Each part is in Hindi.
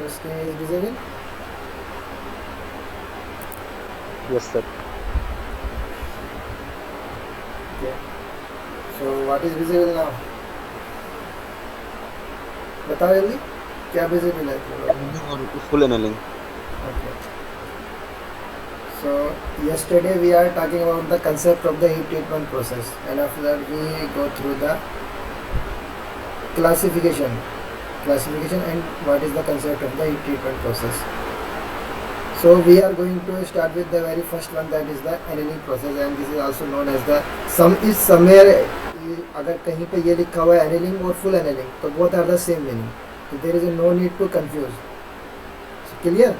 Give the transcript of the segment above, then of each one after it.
skin is visible? Yes, sir. Okay. So what is visible now? बताओ जल्दी क्या visible है तुम लोगों को? और full annealing. Okay. So yesterday we are talking about the concept of the heat treatment process, and after that we go through the classification and what is the concept of the heat treatment process. So we are going to start with the very first one, that is the annealing process, and this is also known as the somewhere अगर कहीं पे ये लिखा हुआ है annealing और full annealing तो both are the same meaning, so there is no need to confuse. So clear?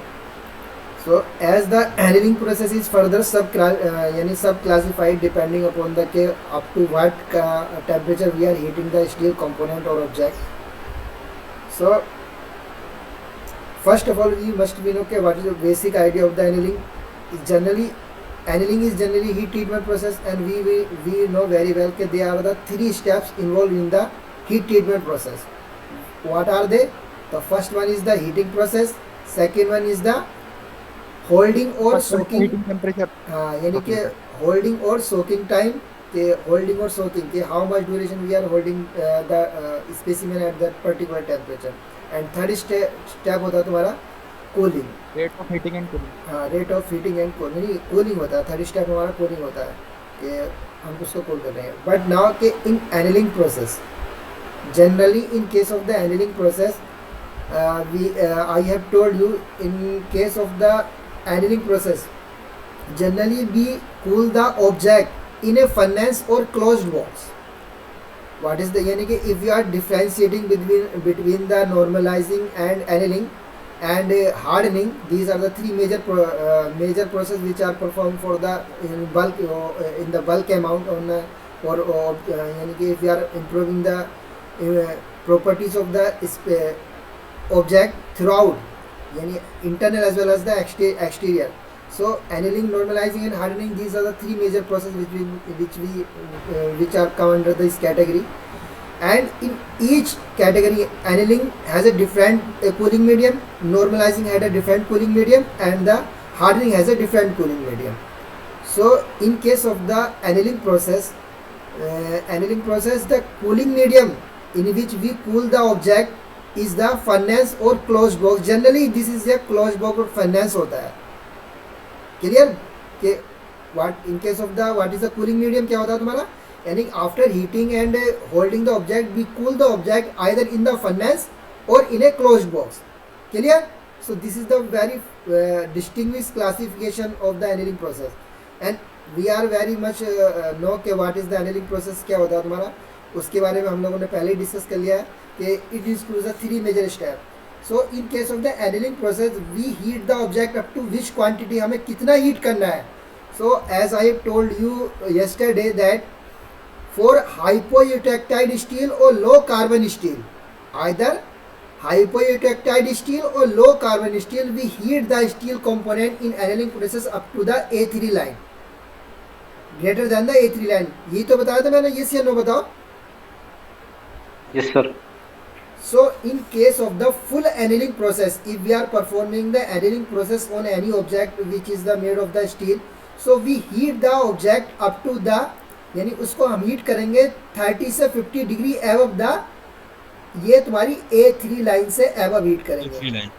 So as the annealing process is further sub classified depending upon the के up to what temperature we are heating the steel component or object. So first of all, we must be know okay, what is the basic idea of the annealing. Annealing is generally heat treatment process, and we know very well that there are the 3 steps involved in the heat treatment process. What are they? The first one is the heating process, second one is the holding or soaking heating temperature. यानी कि holding or soaking time, के holding or soaking के how much duration we are holding the specimen at that particular temperature. And third step होता है तुम्हारा cooling, Rate of heating and cooling. हाँ rate of heating and cooling होता है. थर्ड स्टेप हमारा कूलिंग होता है कि हम उसको कूल कर रहे हैं. बट नाउ के in annealing process, generally in case of the annealing process I have told you, in case of the annealing process generally we cool the object in a furnace or closed box. What is the यानी कि if you are differentiating between the normalizing and annealing and hardening, these are the 3 major process which are performed for the in the bulk amount on or यानी कि if you are improving the properties of the object throughout, यानी internal as well as the exterior. So annealing, normalizing and hardening, these are the 3 major processes which are come under this category. And in each category, annealing has a different cooling medium, normalizing had a different cooling medium, and the hardening has a different cooling medium. So in case of the annealing process, the cooling medium in which we cool the object is the furnace or closed box. Generally this is a closed box or furnace होता है. Clear? कि what in case of the what is the cooling medium क्या होता है तुम्हारा, यानी after heating and holding the object we cool the object either in the furnace or in a closed box. Clear? So this is the very distinguished classification of the annealing process, and we are very much know कि what is the annealing process क्या होता है तुम्हारा. उसके बारे में हम लोगों ने पहले ही डिस्कस कर लिया है कि it is through the 3 major steps. So in case of the annealing process we heat the object up to which quantity, हमें कितना हीट करना है. So as I told you yesterday that for hypoeutectide steel or low carbon steel, either hypoeutectide steel or low carbon steel, we heat the steel component in annealing process up to the A3 line, greater than the A3 line. यही तो बताया था मैंने, yes या no बताओ. Yes, sir. So in case of the full annealing process, if we are performing the annealing process on any object which is the made of the steel, so we heat the object up to the, यानी उसको हम हीट करेंगे 30 से 50 डिग्री एबव द, ये तुम्हारी A3 लाइन से एबव हीट करेंगे.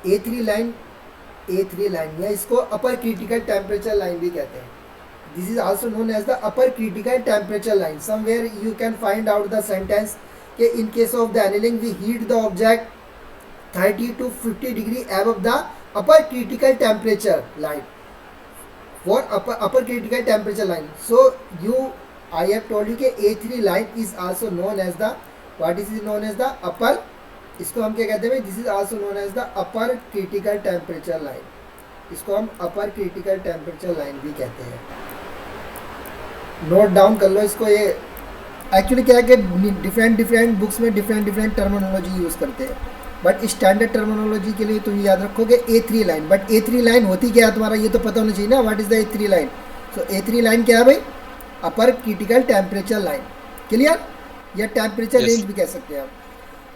A3 लाइन या इसको अपर क्रिटिकल टेम्परेचर लाइन भी कहते हैं. This is also known as the upper critical temperature line. Somewhere you can find out the sentence कि in case of the annealing we heat the object 30 to 50 degree above the upper critical temperature line, for upper critical temperature line. So I have told you कि A3 line is also known as the, what is known as the upper, इसको हम क्या कहते हैं, this is also known as the upper critical temperature line. इसको हम upper critical temperature line भी कहते हैं. नोट डाउन कर लो इसको. ये एक्चुअली क्या है कि डिफरेंट बुक्स में डिफरेंट टर्मिनोलॉजी यूज़ करते हैं, बट स्टैंडर्ड टर्मिनोलॉजी के लिए तुम याद रखोगे A3 line. But A3 line होती क्या है तुम्हारा, ये तो पता होना चाहिए ना. What is the A3 line? So A3 line क्या है भाई? अपर क्रिटिकल टेम्परेचर लाइन. क्लियर? या टेम्परेचर रेंज भी कह सकते हैं आप.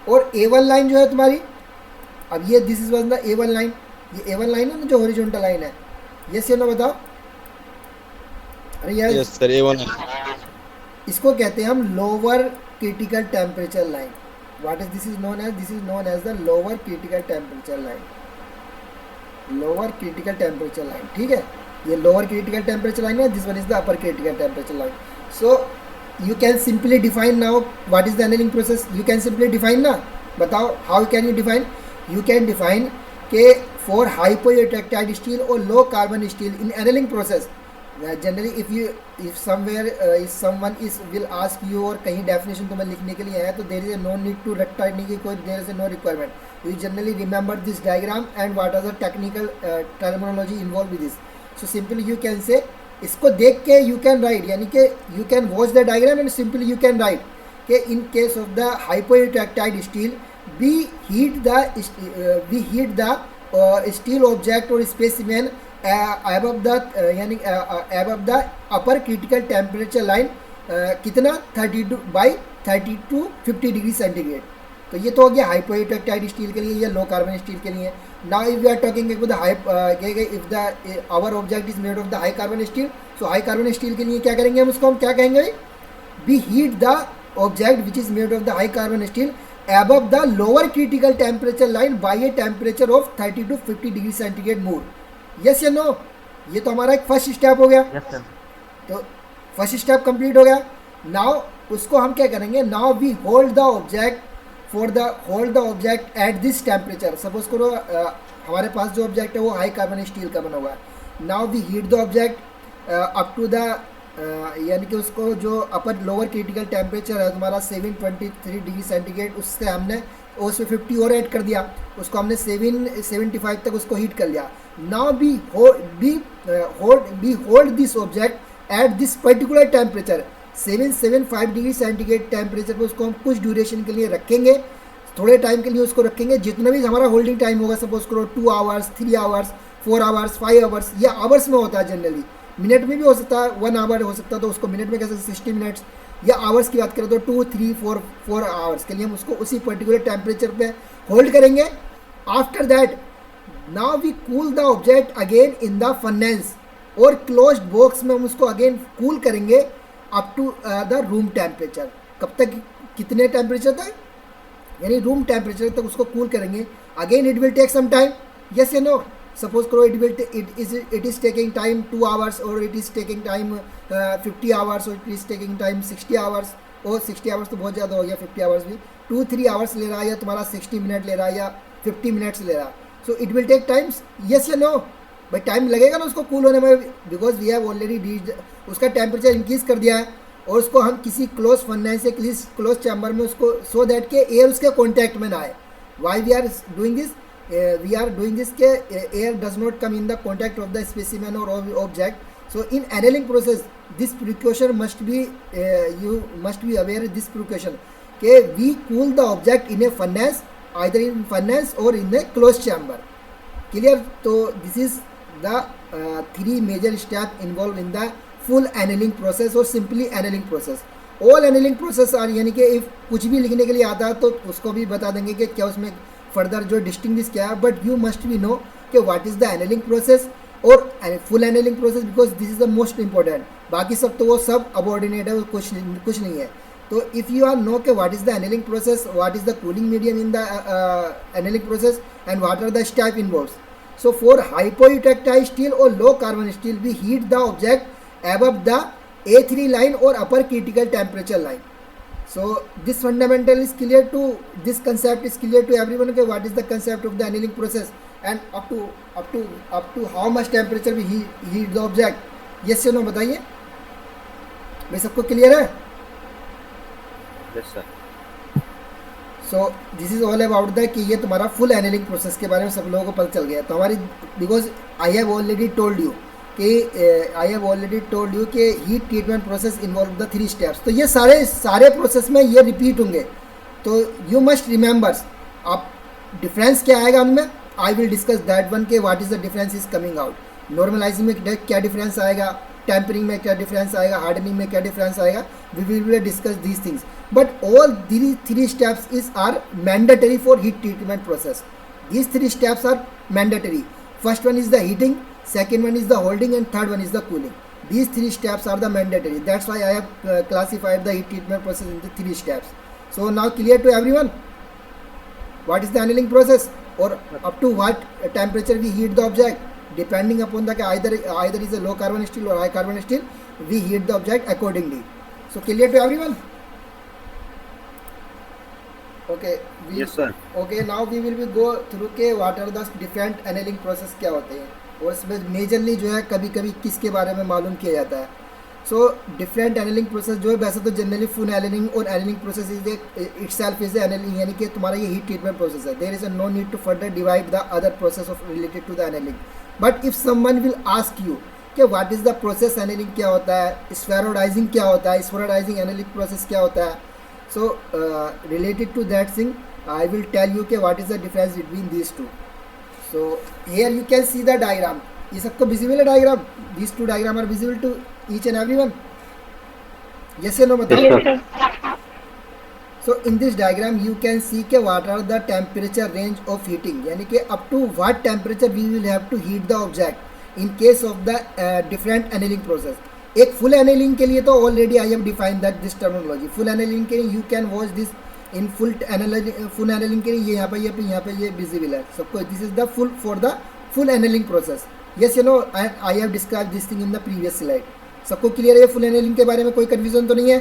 और A1 लाइन जो है तुम्हारी अब ये this is was the A1 line, ये A1 लाइन है ना जो हॉरिजॉन्टल लाइन है, यस या नो बताओ। अरे यार Yes sir, A1. इसको कहते हैं हम lower critical temperature line. What is this is known as, this is known as the lower critical temperature line, lower critical temperature line, ठीक है। ये लोअर क्रिटिकल टेम्परेचर लाइन है, this one is the upper critical temperature line. So you can simply define now what is the annealing process, you can simply define ना, बताओ how can you define, you can define के फॉर हाइपोइलेक्ट्राइड स्टील और low carbon steel in annealing process generally if somewhere if someone is will ask you और कहीं डेफिनेशन तुम्हें लिखने के लिए है तो there is no need to रटने की कोई there is no requirement, you generally remember this diagram and what are the technical terminology involve with this. So simply you can say, इसको देख के यू कैन राइट, यानी कि you can watch the diagram and simply you can write कि in case of the hypoeutectoid steel we heat the steel object or specimen above the upper critical temperature line कितना 32 by 30 to 50 डिग्री सेंटीग्रेड। तो ये तो हो गया हाइपोइलेक्ट्राइड स्टील के लिए या लो कार्बन स्टील के लिए। Now if we are talking if the our object is made of the high carbon steel, so high carbon steel के लिए क्या करेंगे हम, उसको हम क्या कहेंगे, we heat the object which is made of the high carbon steel above the lower critical temperature line by a temperature of 30 to 50 degree centigrade more. Yes या नो, ये तो हमारा एक फर्स्ट स्टेप हो गया। yes, sir. तो फर्स्ट स्टेप कंप्लीट हो गया। नाउ उसको हम क्या करेंगे, now we hold the object at this temperature. Suppose करो हमारे पास जो ऑब्जेक्ट है वो हाई कार्बन स्टील का बना हुआ है। Now we heat the object up to the यानी कि उसको जो अपर लोअर क्रिटिकल टेम्परेचर है तुम्हारा 723 डिग्री सेंटीग्रेड, उससे हमने उसमें 50 और ऐड कर दिया, उसको हमने 775 तक उसको हीट कर लिया। Now we hold this object at this particular temperature 775 degree centigrade temperature पर उसको हम कुछ ड्यूरेशन के लिए रखेंगे, थोड़े टाइम के लिए उसको रखेंगे, जितना भी हमारा होल्डिंग टाइम होगा, सपोज करो 2 आवर्स 3 आवर्स 4 आवर्स 5 आवर्स, या आवर्स में होता है जनरली, मिनट में भी हो सकता है, 1 आवर हो सकता है तो उसको मिनट में कैसे 60 मिनट्स, या आवर्स की बात करें तो 2 3 4 आवर्स के लिए हम उसको उसी पर्टिकुलर टेम्परेचर पे होल्ड करेंगे। After that now we cool the object again in the furnace और क्लोज्ड बॉक्स में हम उसको अगेन कूल करेंगे up to the room temperature. कब तक, कितने टेम्परेचर तक, यानी रूम टेम्परेचर तक उसको कूल करेंगे। Again it will take some time, yes या नो। सपोज करो it is taking time 2 hours or it is taking time 50 hours or it is taking time 60 hours, और 60 आवर्स तो बहुत ज़्यादा हो गया, 50 आवर्स भी 2-3 आवर्स ले रहा है, या तुम्हारा 60 मिनट ले रहा है, या 50 मिनट्स ले रहा है। So it will take times, yes या नो। भाई टाइम लगेगा ना उसको कूल होने में, because we have already reached, उसका टेम्परेचर इंक्रीज कर दिया है, और उसको हम किसी क्लोज फर्नेस से क्लोज चैम्बर में उसको, सो दैट के एयर उसके कॉन्टैक्ट में ना आए। Why we are doing this, we are doing this के air does not come in the contact of the specimen or object. So in annealing process this precaution must be you must be aware of this precaution के we cool the object in a furnace, either in furnace or in a closed chamber. Clear? तो this is the 3 major step involved in the full annealing process or simply annealing process. All annealing process are, यानी कि if कुछ भी लिखने के लिए आता है तो उसको भी बता देंगे कि क्या उसमें फर्दर जो डिस्टिंग्विश क्या है, but you must be know कि what is the annealing process और full annealing process, because this is the most important. बाकी सब तो वो सब अबॉर्डिनेट है, वो कुछ नहीं है। तो इफ़ यू आर नो कि what is the annealing process, what is the cooling medium in the annealing process and what are the step involves. So for hypoeutectoid steel और low carbon steel we heat the object above the A3 line or upper critical temperature line. So this fundamental is clear to, this concept is clear to everyone, okay, what is the concept of the annealing process and up to how much temperature we heat the object. Yes or no, बताइए भाई, सबको क्लियर है? Yes sir. So this is all about the कि ये तुम्हारा फुल एनेलिंग प्रोसेस के बारे में सब लोगों को पता चल गया। तो हमारी, because I have already told you कि heat treatment process involve the 3 steps. तो ये सारे प्रोसेस में ये रिपीट होंगे, तो यू मस्ट रिमेंबर। आप डिफरेंस क्या आएगा उनमें, I will discuss that one के what is the difference is coming out. Normalising में क्या डिफरेंस आएगा, टेम्परिंग में क्या डिफरेंस आएगा, हार्डनिंग में क्या डिफरेंस आएगा, we will discuss these things. But all 3 steps is are mandatory for heat treatment process. These three steps are mandatory. First one is the heating, second one is the holding, and third one is the cooling. These three steps are the mandatory. That's why I have classified the heat treatment process into three steps. So now clear to everyone? What is the annealing process, or up to what temperature we heat the object? Depending upon the either is a low carbon steel or high carbon steel, we heat the object accordingly. So clear to everyone? Okay. Yes, sir. Okay, now we will be go through के what are the different annealing process क्या होते हैं, और इसमें मेजरली जो है कभी कभी किसके बारे में मालूम किया जाता है. सो डिफरेंट एनेलिंग प्रोसेस जो है, वैसे तो जनरली फुल एनेलिंग और annealing process is itself is annealing, यानी कि तुम्हारा ये हीट ट्रीटमेंट प्रोसेस है. There is no need to further divide the other process of related to the annealing. But if someone will ask you कि what is the process annealing क्या होता है, स्फेरोडाइजिंग क्या होता है, स्फेरोडाइजिंग एनेलिंग प्रोसेस क्या होता है, so related to that thing I will tell you कि what is the difference between these two. So here you can see the diagram. ये सबको visible है diagram? These two diagram are visible to each and everyone. Yes or no बताओ. So in this diagram you can see कि what are the temperature range of heating, यानी कि up to what temperature we will have to heat the object in case of the different annealing process. एक full annealing के लिए तो already I have defined that this terminology. Full annealing के लिए you can watch this in full annealing के लिए ये यहाँ पे ये विजिबल है सबको. This is the for the full annealing process. Yes you know, I have describe this thing in the previous slide. सबको क्लियर है फुल एनेलिंग के बारे में? कोई कन्फ्यूजन तो नहीं है?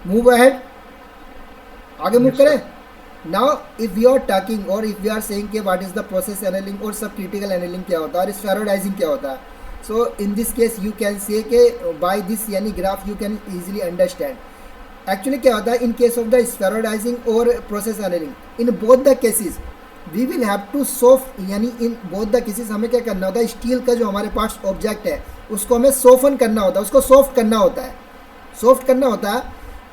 मूव अहेड, आगे मूव करें. Now if we are talking और इफ वी आर सेइंग के what is the process annealing और सब क्रिटिकल एनेलिंग क्या होता है और स्फेरोडाइजिंग क्या होता है. So in this case you can say के बाय दिस यानी graph you can easily understand. Actually क्या होता है in case of the spheroidising और process annealing, in both the cases we will have to soft, यानी इन बोथ द केसेस हमें क्या करना होता है, स्टील का जो हमारे पास ऑब्जेक्ट है उसको हमें सोफन करना होता है, उसको सॉफ्ट करना होता है, सॉफ्ट करना होता है.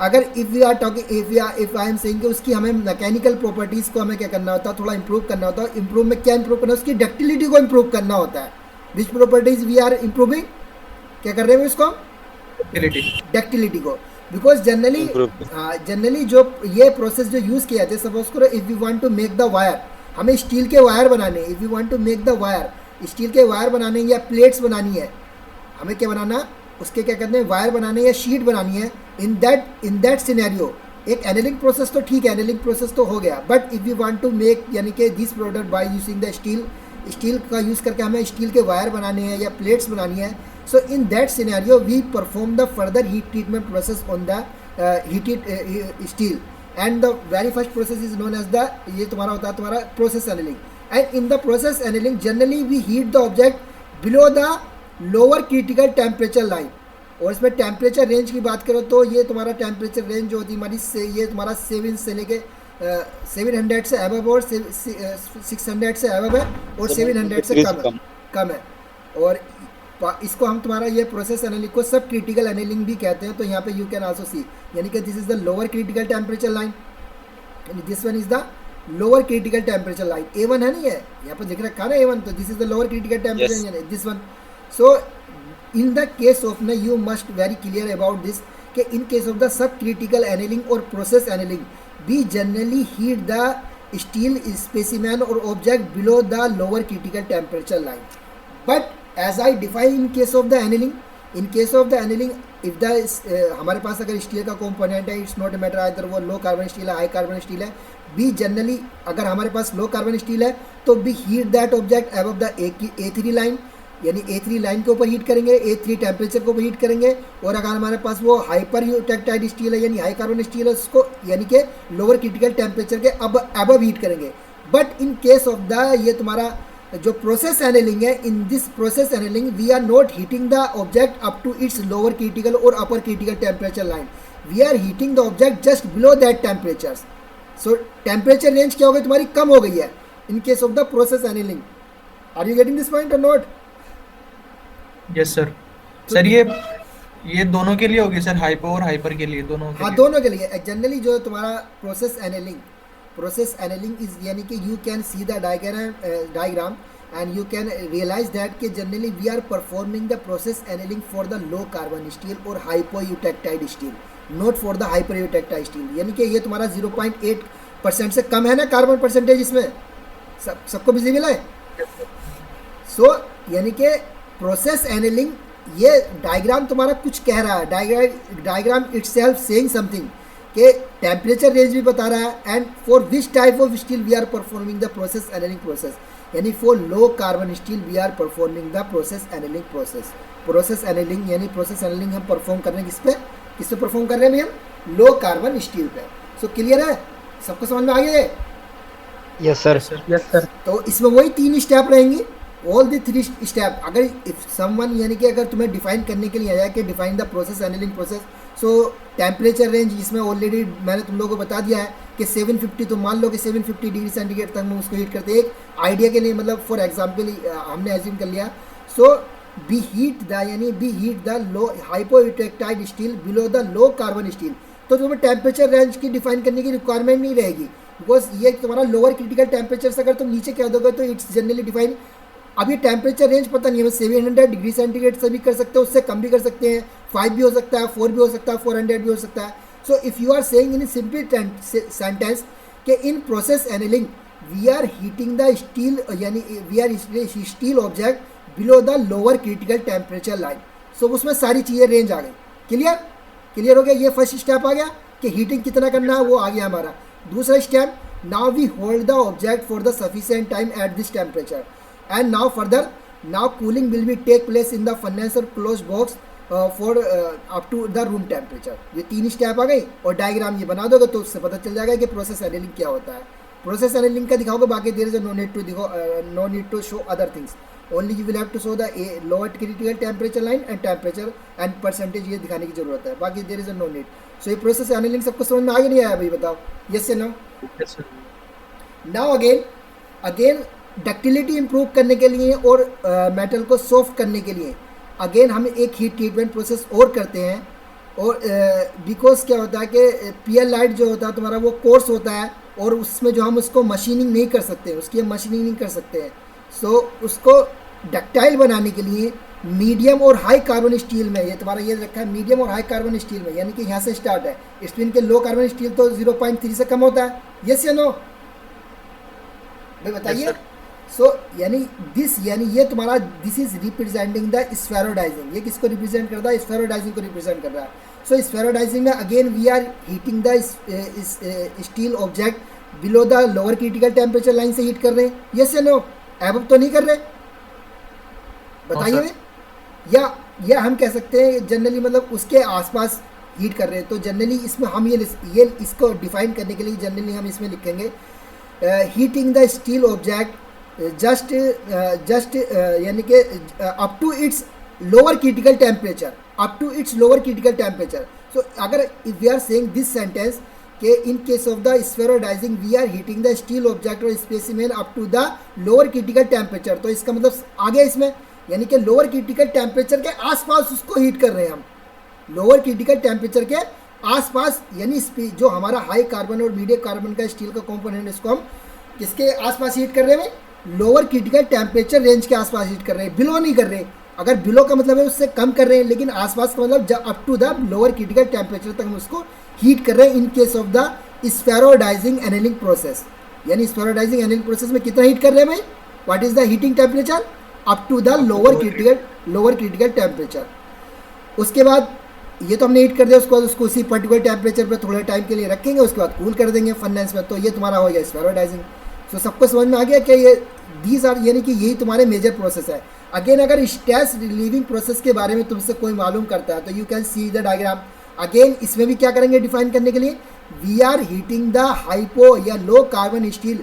अगर if we are talking if I am saying कि उसकी हमें मैकेनिकल प्रॉपर्टीज़ को हमें क्या करना होता है, थोड़ा इंप्रूव करना होता है. इंप्रूव में क्या इंप्रूव करना है, उसकी डक्टिलिटी को इंप्रूव करना होता है. Which properties we are improving, क्या कर रहे हैं इसको, डक्टिलिटी को. बिकॉज जनरली जो ये प्रोसेस जो यूज़ किया जाता है, सपोज करो if you want to make the wire, हमें स्टील के वायर बनाने, if you want to make the wire, steel के वायर बनाने या प्लेट्स बनानी है, हमें क्या बनाना, उसके क्या करने हैं, वायर बनाने या शीट बनानी है. इन दैट सिनेरियो एक एनेलिंग प्रोसेस तो ठीक है, एनेलिंग प्रोसेस तो हो गया. But if you want to make यानी कि this product by using the steel का यूज़ करके हमें स्टील के वायर बनाने हैं या प्लेट्स बनानी है. So in that scenario we perform the further heat treatment process on the heated steel, and the very first process is known as the ये तुम्हारा होता है तुम्हारा process annealing. And in the process annealing generally we heat the object below the lower critical temperature line. और इसमें टेम्परेचर रेंज की बात करो तो ये तुम्हारा टेम्परेचर रेंज जो होती है हमारी से ये तुम्हारा 7 से लेके 700 से अबव और 600 से अबव है और 700 से कम है. और इसको हम तुम्हारा ये प्रोसेस एनेलिंग को सब क्रिटिकल एनेलिंग भी कहते हैं. तो यहाँ पे यू कैन आल्सो सी, यानी कि this is the lower critical temperature line, this one is the lower critical temperature line. A1 है नहीं है यहाँ पर दिख रखा ना A1, तो this is the lower critical temperature this one. So in the case of ना you must very clear about this कि in case of the sub critical annealing और process annealing we generally heat the steel specimen और object below the lower critical temperature line. But as I define in case of the annealing, if the हमारे पास अगर स्टील का कंपोनेंट है, इट्स नॉट मैटर आइदर वो लो कार्बन स्टील है हाई कार्बन स्टील है, बी जनरली अगर हमारे पास लो कार्बन स्टील है तो B heat that object above the A3 line, यानी A3 लाइन के ऊपर हीट करेंगे, A3 टेम्परेचर के ऊपर हीट करेंगे. और अगर हमारे पास वो हाइपर यूटेक्टाइड स्टील है यानी हाई कार्बन स्टील है उसको यानी कि लोअर क्रिटिकल टेम्परेचर के अबव हीट करेंगे. But in case of the ये तुम्हारा जो प्रोसेस एनेलिंग है, in this process annealing we are not heating the object up to its lower critical और upper critical temperature line, we are heating the object just below that temperature. So temperature range क्या हो गई तुम्हारी, कम हो गई है in case of the process annealing. Are you getting this point और नॉट? Yes sir. सर ये दोनों के लिए होगी सर, हाइपो और हाइपर के लिए दोनों के हाँ लिए. दोनों के लिए. जनरली जो तुम्हारा प्रोसेस एनेलिंग इज यानी कि you can see the diagram and you can realize that कि generally we are performing the process annealing for the low carbon steel और hypo eutectoid steel, not for the hyper eutectoid steel. यानी कि ये तुम्हारा 0.8% से कम है ना कार्बन परसेंटेज इसमें, सबको विजिबल है? सो यानी कि प्रोसेस एनालिंग, ये डायग्राम तुम्हारा कुछ कह रहा है, डायग्राम इटसेल्फ सेइंग समथिंग, कि टेम्परेचर रेंज भी बता रहा है, and for which type of steel we are performing the process annealing process, यानी for low carbon steel we are performing the process annealing process. Process annealing यानी प्रोसेस एनालिंग हम परफॉर्म कर रहे हैं किस पे परफॉर्म कर रहे हैं हम? लो कार्बन स्टील पे। सो क्लियर है? सबको समझ में आ गया है? Yes sir. Yes sir. तो इसमें वही 3 स्टेप रहेंगी, ऑल द 3 स्टेप। अगर इफ समवन यानी कि अगर तुम्हें डिफाइन करने के लिए आया कि define the process annealing process, so temperature range इसमें ऑलरेडी मैंने तुम लोगों को बता दिया है कि 750, तो मान लो कि 750 डिग्री सेंटीग्रेड तक हम उसको हीट करते हैं। एक आइडिया के लिए, मतलब फॉर एग्जांपल हमने एज्यूम कर लिया। So we heat the low hypoeutectoid steel below the low carbon steel. तो तुम्हें टेम्परेचर रेंज की डिफाइन करने की रिक्वायरमेंट नहीं रहेगी, बिकॉज ये तुम्हारा लोअर क्रिटिकल टेम्परेचर से अगर तुम नीचे कह दोगे तो इट्स जनरली डिफाइन। अब ये टेम्परेचर रेंज पता नहीं है, 700 डिग्री सेंटीग्रेड से भी कर सकते हो, उससे कम भी कर सकते हैं, 5 भी हो सकता है, 4 भी हो सकता है, 400 भी हो सकता है। So if you are saying in simple sentence कि in process annealing we are heating the steel, यानी we are steel object below the lower critical temperature line. So उसमें सारी चीज़ें रेंज आ गई। क्लियर हो गया? ये फर्स्ट स्टेप आ गया कि हीटिंग कितना करना है, वो आ गया हमारा। दूसरा step, now we hold the object for the sufficient time at this temperature, and now cooling will be take place in the furnace or closed box for up to the room temperature। ये 3 स्टेप आ गई, और डायग्राम ये बना दोगे तो उससे पता चल जाएगा कि प्रोसेस एनालिंग क्या होता है। प्रोसेस एनालिंग का दिखाओगे, बाकी there is no need to show other things, only you will have to show the lower critical temperature line and temperature and percentage, ये दिखाने की जरूरत है, बाकी there is no need. So ये प्रोसेस एनालिंग सबको समझ में आ गया नहीं आया भाई? बताओ यस या no? Now again ductility improve करने के लिए और मेटल को सॉफ्ट करने के लिए अगेन हम एक हीट ट्रीटमेंट प्रोसेस और करते हैं। और बिकॉज क्या होता है कि पीएल लाइट जो होता है तुम्हारा वो कोर्स होता है, और उसमें जो हम उसको मशीनिंग नहीं कर सकते, उसकी हम मशीनिंग नहीं कर सकते हैं। सो उसको डक्टाइल बनाने के लिए मीडियम और हाई कार्बन स्टील में, ये तुम्हारा ये रखा है मीडियम और हाई कार्बन स्टील में, यानी कि यहाँ से स्टार्ट है। स्पिन के लो कार्बन स्टील तो 0.3 से कम होता है, यस या नो भाई बताइए? सो यानी ये तुम्हारा दिस इज रिप्रेजेंटिंग द स्फेरोडाइजिंग। ये किसको रिप्रेजेंट करता है? स्फेरोडाइजिंग को रिप्रेजेंट कर रहा है। सो स्फेरोडाइजिंग में again we are heating the steel object below the lower critical temperature line से हीट कर रहे हैं, यस या नो? एबव तो नहीं कर रहे, बताइए। या हम कह सकते हैं जनरली मतलब उसके आसपास हीट कर रहे हैं। तो जनरली इसमें हम ये इसको डिफाइन करने के लिए जनरली हम इसमें लिखेंगे heating the steel object just यानी कि up to its lower critical temperature, so अगर if we are saying this sentence कि in case of the spheroidizing we are heating the steel object और specimen up to the lower critical temperature, तो इसका मतलब आ गया इसमें, यानी कि लोअर क्रिटिकल टेम्परेचर के आसपास उसको हीट कर रहे हैं हम। लोअर क्रिटिकल टेम्परेचर के आसपास, यानी जो हमारा हाई कार्बन और मीडियम कार्बन का स्टील का कंपोनेंट, इसको हम किसके आसपास हीट कर रहे हैं? लोअर क्रिटिकल टेम्परेचर रेंज के आसपास हीट कर रहे हैं, बिलो नहीं कर रहे। अगर बिलो का मतलब है उससे कम कर रहे हैं, लेकिन आसपास का मतलब up to the lower critical temperature तक हम उसको हीट कर रहे हैं in case of the spheroidizing annealing process. यानी स्फेरोडाइजिंग एनालिंग प्रोसेस में कितना हीट कर रहे हैं भाई? What is the heating temperature? Up to the lower critical temperature. उसके बाद ये तो हमने हीट कर दिया, उसके बाद उसको उसी पर्टिकुलर टेम्परेचर पर थोड़े टाइम के लिए रखेंगे, उसके बाद कूल कर देंगे फर्नेस में। तो ये तुम्हारा हो गया स्फेरोडाइजिंग। तो सबको समझ में आ गया कि ये दीज आर, यानी कि यही तुम्हारे मेजर प्रोसेस है। अगेन अगर स्ट्रेस रिलीविंग प्रोसेस के बारे में तुमसे कोई मालूम करता है तो you can see the diagram. Again इसमें भी क्या करेंगे डिफाइन करने के लिए? We are heating the hypo या low carbon steel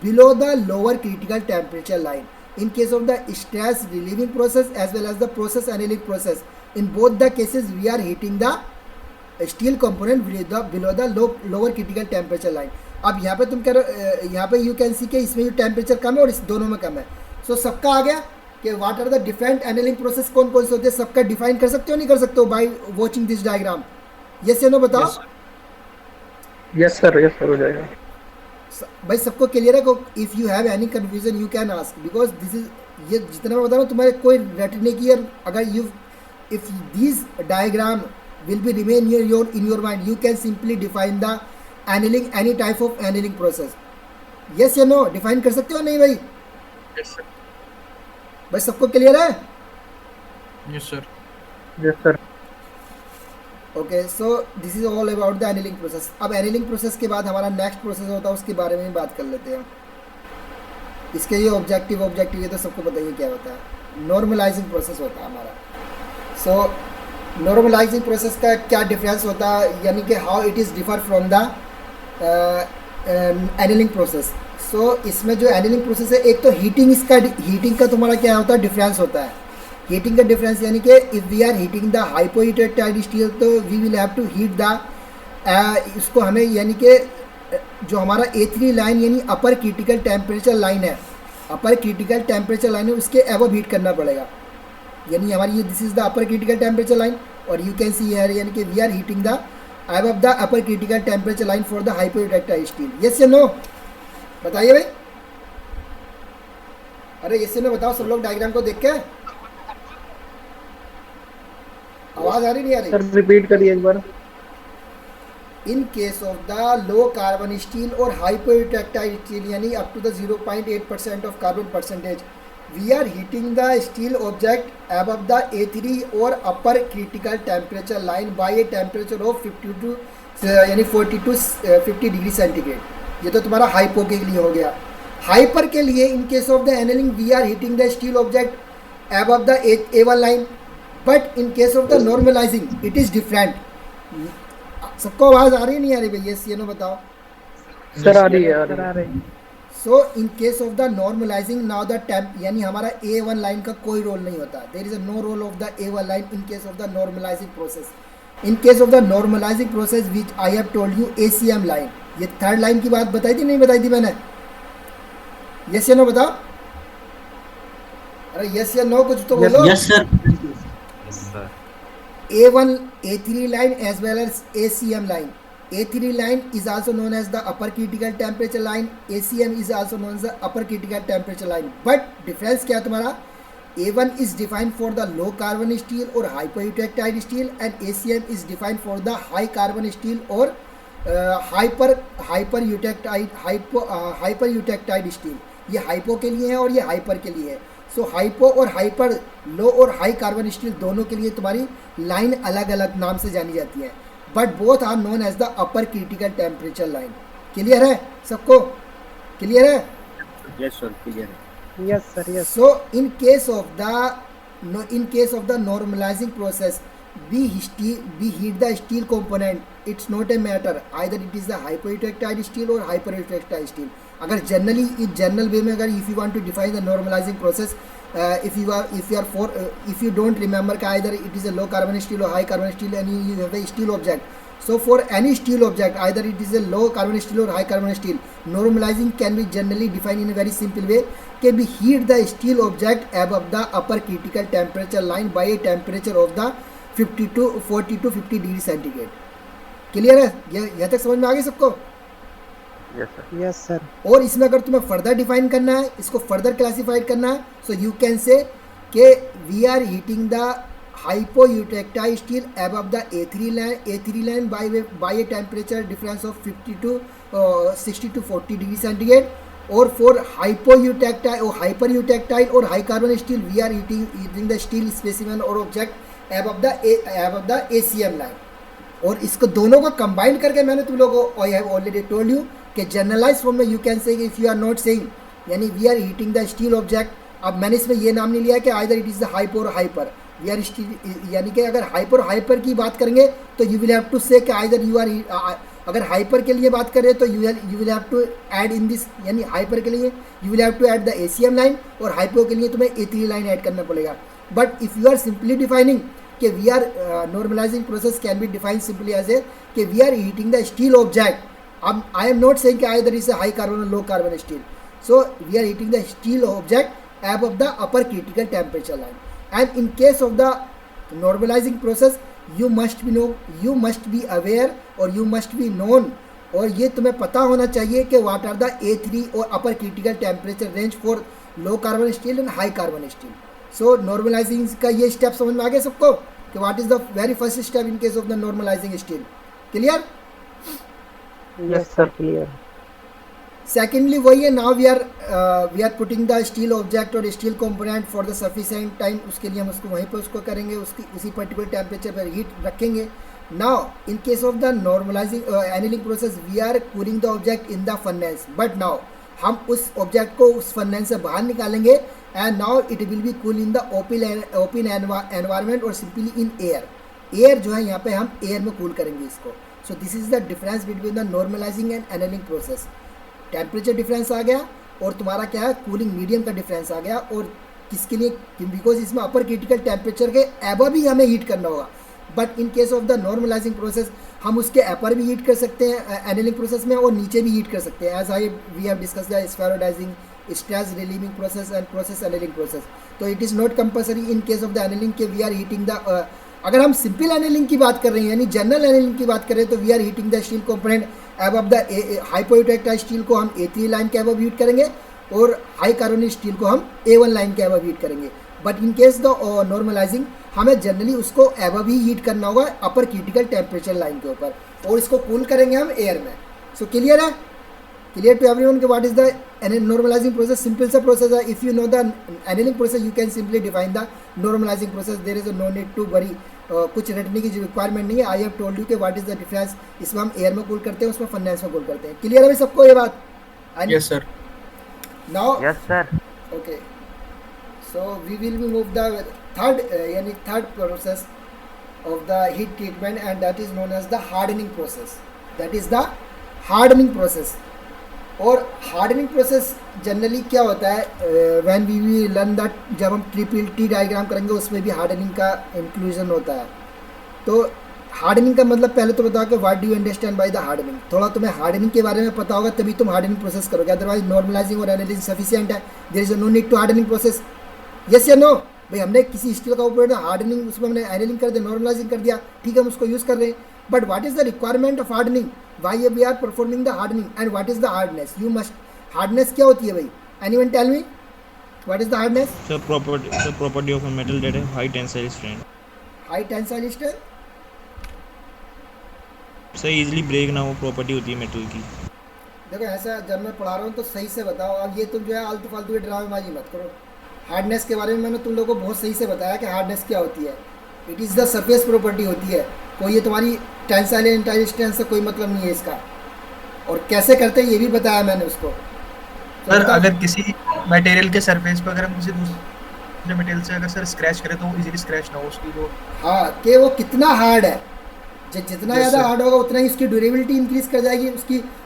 below the lower critical temperature line in case of the stress relieving process as well as the process analytic process. In both the cases we are heating the steel component below the lower critical temperature line. अब यहाँ पे तुम कह रहे, यहाँ पे यू कैन सी के इसमें जो टेम्परेचर कम है और इस दोनों में कम है। सो सबका आ गया कि what are the different annealing process कौन कौन से होते हैं, सबका डिफाइन कर सकते हो नहीं कर सकते हो by watching this diagram? Yes या नो बताओ? यस सर हो जाएगा भाई। सबको क्लियर है? If you have any confusion you can ask, because this is, ये जितना मैं बता रहा हूँ तुम्हारे कोई रटने की, अगर you if this diagram will be remain in your mind, you can simply define the annealing any type of annealing process. Yes या नो डिफाइन कर सकते हो नहीं भाई? Yes sir. भाई सबको क्लियर है? Yes sir. Yes sir. Okay, so this is all about the annealing process. अब एनिलिंग प्रोसेस के बाद हमारा नेक्स्ट प्रोसेस होता है, उसके बारे में बात कर लेते हैं। इसके ये ऑब्जेक्टिव ये तो सबको बताइए क्या होता है। नॉर्मलाइजिंग प्रोसेस होता है हमारा। सो नॉर्मलाइजिंग प्रोसेस का क्या डिफरेंस होता है, यानी कि how it is differ from the annealing process. So इसमें जो एनिलिंग प्रोसेस है, एक तो हीटिंग का तुम्हारा क्या होता है, डिफरेंस होता है। हीटिंग का डिफरेंस यानी कि if we are heating the hypoeutectoid steel, तो we will have to heat the इसको हमें, यानी कि जो हमारा A3 लाइन यानी अपर क्रिटिकल टेम्परेचर लाइन है, उसके एबव हीट करना पड़ेगा। यानी हमारी ये this is the upper critical temperature line, और यू कैन सी हियर यानी कि we are heating the above the upper critical temperature line for the hypoeutectoid steel. Yes या नो बताइए भाई। अरे यस या नो बताओ सब लोग डायग्राम को देख के। आवाज़ आ रही नहीं आ रही? सर रिपीट करिए एक बार। In case of the low carbon steel or hypoductile steel, यानी up to the 0.8% of carbon percentage, we are heating the steel object above the A3 or upper critical temperature line by a temperature of 50 to यानी 40 to 50 डिग्री सेंटीग्रेड। ये तो तुम्हारा हाइपो के लिए हो गया। हाइपर के लिए in case of the annealing we are heating the steel object above the A1 line, but in case of the normalizing it is different। सबको आवाज आ रही नहीं आ रही भाई? यस या नो बताओ। सर आ रही है। So in case of the normalizing now the temp, यानी हमारा A1 लाइन का कोई रोल नहीं होता। There is a no role of the A1 line in case of the normalising process. In case of the normalising process which I have told you ACM line, ये थर्ड लाइन की बात बताई थी नहीं बताई थी मैंने? यस या नो बताओ। अरे यस या नो कुछ तो बोलो। Yes sir. Yes, sir. A1, A3 line as well as ACM line. A3 line is also known as the upper critical temperature line. ACM is also known as the upper critical temperature line. But difference क्या है तुम्हारा? A1 is defined for the low carbon steel or hypoeutectile steel, and ACM is defined for the high carbon steel or hypereutectile steel. ये हाइपो के लिए है और ये हाइपर के लिए है। सो हाइपो और हाइपर, लो और हाई कार्बन स्टील दोनों के लिए तुम्हारी लाइन अलग अलग नाम से जानी जाती है, but both are known as the upper critical temperature line. Clear है सबको? क्लियर है? Yes, sir. Clear है। Yes sir. Yes. So in case of the normalizing process, we heat the steel component. It's not a matter either it is the hypoeutectile steel or hypereutectile steel. अगर जनरल वे में अगर if you want to define the normalizing process, if you don't remember कि either it is a low carbon steel or high carbon steel and you have a steel object. So for any steel object, either it is a low carbon steel or high carbon steel, normalizing can be generally defined in a very simple way कि we heat the steel object above the upper critical temperature line by a temperature of the 40 to 50 degree centigrade. Clear है? यहाँ तक समझ में आ गई सबको? Yes, sir. Yes sir. और इसमें अगर तुम्हें फर्दर डिफाइन करना है, इसको फर्दर क्लासिफाइड करना है, सो यू कैन से कि we are heating the hypoeutectile steel above the A3 line by a temperature difference of 50 to 60 to 40 degree centigrade, or for hypoeutectile or hypereutectile or high carbon steel we are heating the steel specimen or object above the ACM line। और इसको दोनों को कंबाइन करके मैंने तुम लोगों को I have already told you कि जनरलाइज फॉर्म में you can say if you are not saying, यानी we are heating the steel object. अब मैंने इसमें ये नाम नहीं लिया कि either it is the hyper और हाइपर, वी आर स्टील, यानी कि अगर हाइपर की बात करेंगे तो you will have to say कि आइदर यू आर, अगर हाइपर के लिए बात करें तो you will have to add in this, यानी हाइपर के लिए you will have to add the ACM line और हाइपो के लिए तुम्हें A3 लाइन ऐड करना पड़ेगा। But if you are simply defining कि we are normalizing process can be define simply as a कि we are heating the steel object. अब आई एम नॉट सेइंग कि either is a high carbon और low carbon steel, so we are heating the steel object above the upper critical temperature line, and in case of the normalizing process you must be aware or you must be known, और ये तुम्हें पता होना चाहिए कि what are the A3 और upper critical temperature range for low carbon steel and high carbon steel। so normalizing का ये स्टेप समझ में आ गया सबको कि what is the very first step in case of the normalizing steel? clear? Yes sir. Clear. Secondly वही है, now we are putting the steel object और steel component for the sufficient time, उसके लिए हम उसको वहीं पर उसको करेंगे, उसकी उसी पर्टिकुलर टेम्परेचर पर हीट रखेंगे. Now in case of the normalizing annealing process we are cooling the object in the furnace, but now हम उस ऑब्जेक्ट को उस फर्नेस से बाहर निकालेंगे and now it will be cool in the open environment और सिंपली इन एयर. एयर जो है यहाँ पे हम एयर में कूल करेंगे इसको. So this is the difference between the normalizing and annealing process. Temperature difference आ गया और तुम्हारा क्या है, कूलिंग मीडियम का डिफरेंस आ गया. और किसके लिए, बिकॉज इसमें अपर क्रिटिकल टेम्परेचर के एबव ही हमें हीट करना होगा. But in case of the normalising process हम उसके अपर भी हीट कर सकते हैं एनीलिंग प्रोसेस में और नीचे भी हीट कर सकते हैं. As I we have discuss the spheroidizing, stress relieving process and process annealing process. तो it is not compulsory in case of the annealing के वी आर हीटिंग द, अगर हम सिंपल एनीलिंग की बात कर रहे हैं यानी जनरल एनीलिंग की बात कर रहे हैं तो we are heating the steel component above the hypoeutectoid steel को हम A3 लाइन के एबव हीट करेंगे और हाई कार्बोनिक स्टील को हम A1 लाइन के एबव हीट करेंगे. But in case the normalising हमें जनरली उसको एबव ही हीट करना होगा अपर क्रिटिकल टेम्परेचर लाइन के ऊपर और इसको कूल करेंगे हम एयर में. सो क्लियर है, क्लियर टू एवरीवन कि what is the normalising process. Simple सा प्रोसेस है. If you know the annealing process you can simply define the normalising process. There is no need to worry, कुछ रटने की रिक्वायरमेंट नहीं है. आई हैव टोल्ड यू कि व्हाट इज द डिफरेंस. इसमें हम एयर में कूल करते हैं, उसमें फर्नेस में कूल करते हैं. क्लियर है भाई सबको ये बात? Yes sir. Now yes sir. okay, so we will be move the third yani third process of the heat treatment and that is known as the hardening process. That is the hardening process. और हार्डनिंग प्रोसेस जनरली क्या होता है, when we will learn that, जब हम ट्रिपल टी डायग्राम करेंगे उसमें भी हार्डनिंग का इंक्लूजन होता है. तो हार्डनिंग का मतलब पहले तो बताओ कि what do you understand by the hardening. थोड़ा तुम्हें हार्डनिंग के बारे में पता होगा तभी तुम हार्डनिंग प्रोसेस करोगे, अदरवाइज नॉर्मलाइजिंग और एनालिसिस सफिशिएंट है. There is no need to hardening process. Yes या नो भाई, हमने किसी स्टील का ऊपर हार्डनिंग उसमें हमने एनालिंग कर दिया, नॉर्मलाइजिंग कर दिया, ठीक है हम उसको यूज़ कर रहे हैं. But what is the requirement of hardening, why we are performing the hardening and what is the hardness. You must, hardness क्या होती है भाई, anyone tell me what is the hardness. The property of a metal that has high tensile strength. High tensile strength. Sir easily break ना हो प्रॉपर्टी होती है मेटल की. देखो ऐसा जब मैं पढ़ा रहा हूँ तो सही से बताओ. अब ये तुम जो है आलतू फालतू की ड्रामेबाजी मत करो. हार्डनेस के बारे में मैंने तुम लोगों को बहुत सही से बताया कि हार्डनेस क्या होती है. It is the surface property होती है. कोई ये तुम्हारी टेंसाइल इंटाइल स्ट्रेंथ से कोई मतलब नहीं है इसका. और कैसे करते हैं ये भी बताया मैंने उसको. सर अगर किसी मटेरियल के सरफेस पर अगर हम किसी दूसरे मटेरियल से अगर सर स्क्रैच करें तो वो इजीली स्क्रैच ना हो उसकी जो, हाँ कि वो कितना हार्ड है, जितना Yes, ज़्यादा sir. हार्ड होगा उतना ही उसकी ड्यूरेबिलिटी इंक्रीज कर जाएगी,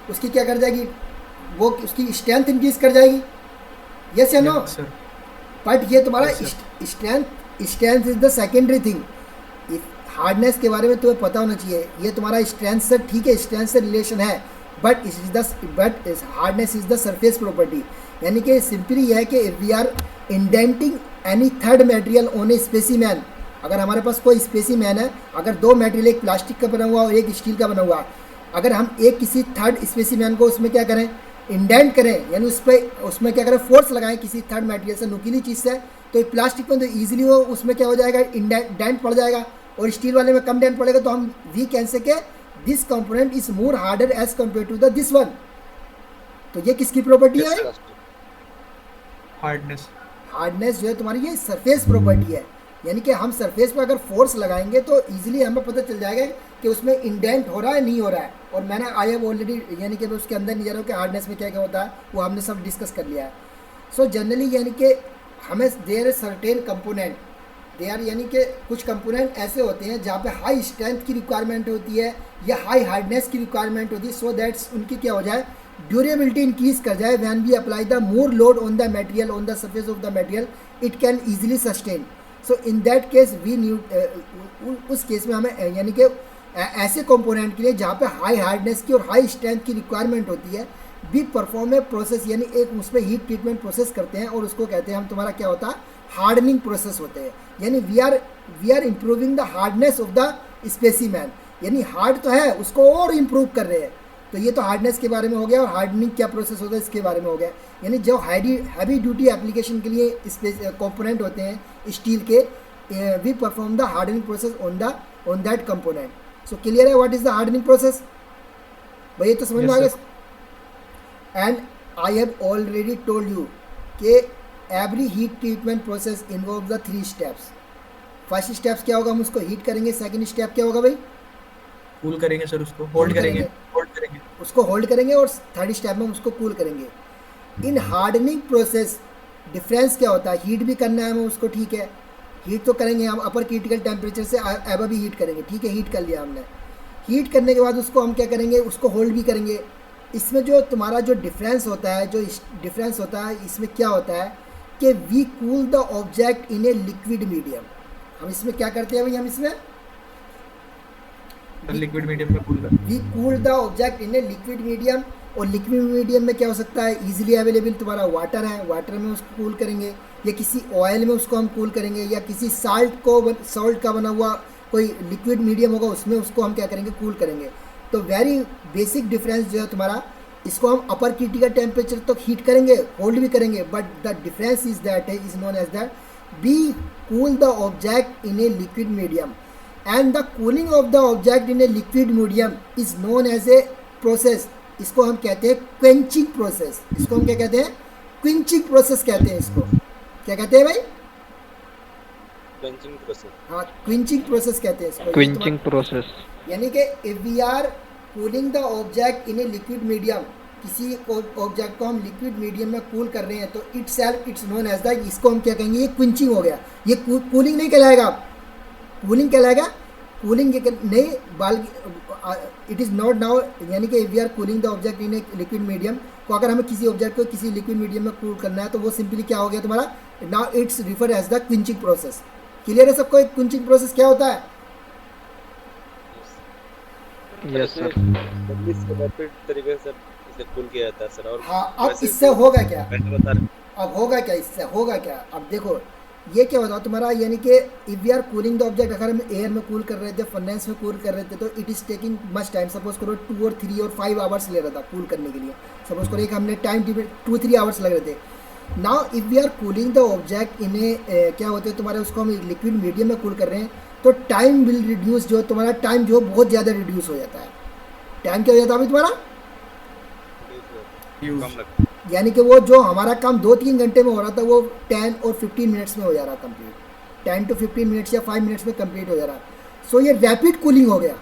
उसकी क्या कर जाएगी, वो उसकी स्ट्रेंथ इंक्रीज कर जाएगी. यस या नो. सर. बट ये तुम्हारा Yes, strength is the secondary thing. Hardness के बारे में तुम्हें पता होना चाहिए. ये तुम्हारा स्ट्रेंथ से, ठीक है स्ट्रेंथ से रिलेशन है, but hardness is the surface property. यानी कि सिंपली यह है कि we are indenting any third material on a specimen. अगर हमारे पास कोई स्पेसिमैन है, अगर दो मटेरियल, एक प्लास्टिक का बना हुआ और एक स्टील का बना हुआ, अगर हम एक किसी थर्ड स्पेसिमैन को उसमें क्या करें, इंडेंट करें, यानी उसमें क्या करें, फोर्स लगाएं किसी थर्ड मटेरियल से, नुकीली चीज़ से, तो प्लास्टिक में तो ईजिली वो उसमें क्या हो जाएगा, डेंट पड़ जाएगा. और स्टील वाले में कम डेंट पड़ेगा. तो हम वी कैन से के this component is more harder as compare to the this one. तो ये किसकी प्रॉपर्टी है? हार्डनेस. हार्डनेस जो है तुम्हारी ये सरफेस प्रॉपर्टी है. यानी कि हम सरफेस पर अगर फोर्स लगाएंगे तो इजीली हमें पता चल जाएगा कि उसमें इंडेंट हो रहा है नहीं हो रहा है. और मैंने आई हैव ऑलरेडी, यानी कि मैं उसके अंदर नहीं जा रहा हूँ कि हार्डनेस में क्या क्या होता है, वो हमने सब डिस्कस कर लिया है. सो जनरली यानी कि हमें देयर सर्टेन कंपोनेंट, देयर यानी कि कुछ कंपोनेंट ऐसे होते हैं जहाँ पे हाई स्ट्रेंथ की रिक्वायरमेंट होती है या हाई हार्डनेस की रिक्वायरमेंट होती है, सो दैट्स उनकी क्या हो जाए, ड्यूरेबिलिटी इंक्रीज कर जाए. When we apply the more load on the material, on the surface of the material, it can easily sustain. So in that case we need, उस केस में हमें यानी कि ऐसे कंपोनेंट के लिए जहाँ पे हाई हार्डनेस की और हाई स्ट्रेंथ की रिक्वायरमेंट होती है, वी परफॉर्म ए प्रोसेस, यानी एक उस पर हीट ट्रीटमेंट प्रोसेस करते हैं और उसको कहते हैं हम, तुम्हारा क्या होता है, हार्डनिंग प्रोसेस होते हैं. यानी we are improving the hardness of the specimen. यानी हार्ड तो है, उसको और इम्प्रूव कर रहे हैं. तो ये तो हार्डनेस के बारे में हो गया. और हार्डनिंग क्या प्रोसेस होता है इसके बारे में हो गया. यानी जो हैवी ड्यूटी एप्लीकेशन के लिए कंपोनेंट होते हैं स्टील के, we perform the hardening process on that component. So clear है what is the hardening process? भाई ये तो समझ में आ गया. And I have already told you कि every heat treatment process involve the 3 steps. First steps क्या होगा, हम उसको हीट करेंगे. सेकंड स्टेप क्या होगा भाई, कूल करेंगे सर, उसको होल्ड करेंगे, उसको होल्ड करेंगे. और थर्ड स्टेप में हम उसको कूल करेंगे. इन हार्डनिंग प्रोसेस डिफरेंस क्या होता है, हीट भी करना है हमें उसको, ठीक है, हीट तो करेंगे हम अपर क्रिटिकल टेम्परेचर से एबव भी हीट करेंगे, ठीक है, हीट कर लिया हमने. हीट करने के बाद उसको हम क्या करेंगे, उसको होल्ड भी करेंगे. इसमें जो तुम्हारा जो डिफरेंस होता है, इसमें क्या होता है कि we cool the object in a liquid medium. हम इसमें क्या करते हैं भाई, हम इसमें लिक्विड मीडियम में कूल करते we cool the object in a liquid medium. और लिक्विड मीडियम में क्या हो सकता है, इजीली अवेलेबल तुम्हारा वाटर है, वाटर में उसको कूल करेंगे, या किसी ऑयल में उसको हम कूल करेंगे, या किसी सॉल्ट का बना हुआ कोई लिक्विड मीडियम होगा उसमें उसको हम क्या करेंगे, कूल करेंगे. तो वेरी बेसिक डिफरेंस जो है तुम्हारा, इसको हम अपर क्रिटिकल टेम्परेचर तक हीट करेंगे, होल्ड भी करेंगे, but the difference is that is known as that we cool the object in a liquid medium. And the cooling of the object in a liquid medium is known as a process. इसको हम कहते हैं क्वेंचिंग प्रोसेस. इसको हम क्या कहते हैं, क्विंचिंग प्रोसेस कहते हैं. इसको क्या कहते हैं भाई, क्वेंचिंग प्रोसेस. हाँ, क्विंचिंग प्रोसेस कहते हैं इसको. Quenching process. यानी कि if we are cooling the object in a liquid medium, किसी ऑब्जेक्ट को हम लिक्विड मीडियम में कूल कर रहे हैं, तो इट्स नोन एज द, इसको हम क्या कहेंगे, ये क्विंचिंग हो गया. ये कूलिंग नहीं कहलाएगा. कूलिंग कहलाएगा, कूलिंग नहीं, बल्कि इट इज़ नॉट नाउ. यानी कि if we are cooling the object in a liquid medium, तो अगर हमें किसी ऑब्जेक्ट को किसी लिक्विड मीडियम में कूल करना है, तो वो सिंपली क्या हो गया तुम्हारा, now it's refer as the quenching process. Clear है सबको, एक क्विंचिंग प्रोसेस क्या होता है. Yes sir. इस रैपिड तरीके से इसे कूल किया जाता है सर. और हाँ, अब वैसे इससे होगा क्या, मैंने बता रहा अब होगा क्या, इससे होगा क्या. अब देखो ये क्या होता है तुम्हारा, यानी कि if we are cooling the object, अगर हम एयर में कूल कर रहे थे, फर्नेस में कूल कर रहे थे, तो it is taking much time. Suppose करो 2 और 3 और 5 आवर्स ले रहा था कूल करने के लिए. सपोज करो एक हमने टाइम 2-3 आवर्स लग रहे थे. Now if we are cooling the object in a क्या होते हैं तुम्हारे, उसको हम लिक्विड मीडियम में कूल कर रहे हैं, तो टाइम विल रिड्यूस. जो तुम्हारा टाइम जो बहुत ज़्यादा रिड्यूस हो जाता है. टाइम क्या हो जाता है अभी तुम्हारा, कम लगता. यानी कि वो जो हमारा काम 2-3 घंटे में हो रहा था, वो 10 और 15 मिनट्स में हो जा रहा कंप्लीट. 10 to 15 मिनट्स या 5 मिनट्स में कंप्लीट हो जा रहा. सो ये रैपिड कूलिंग हो गया.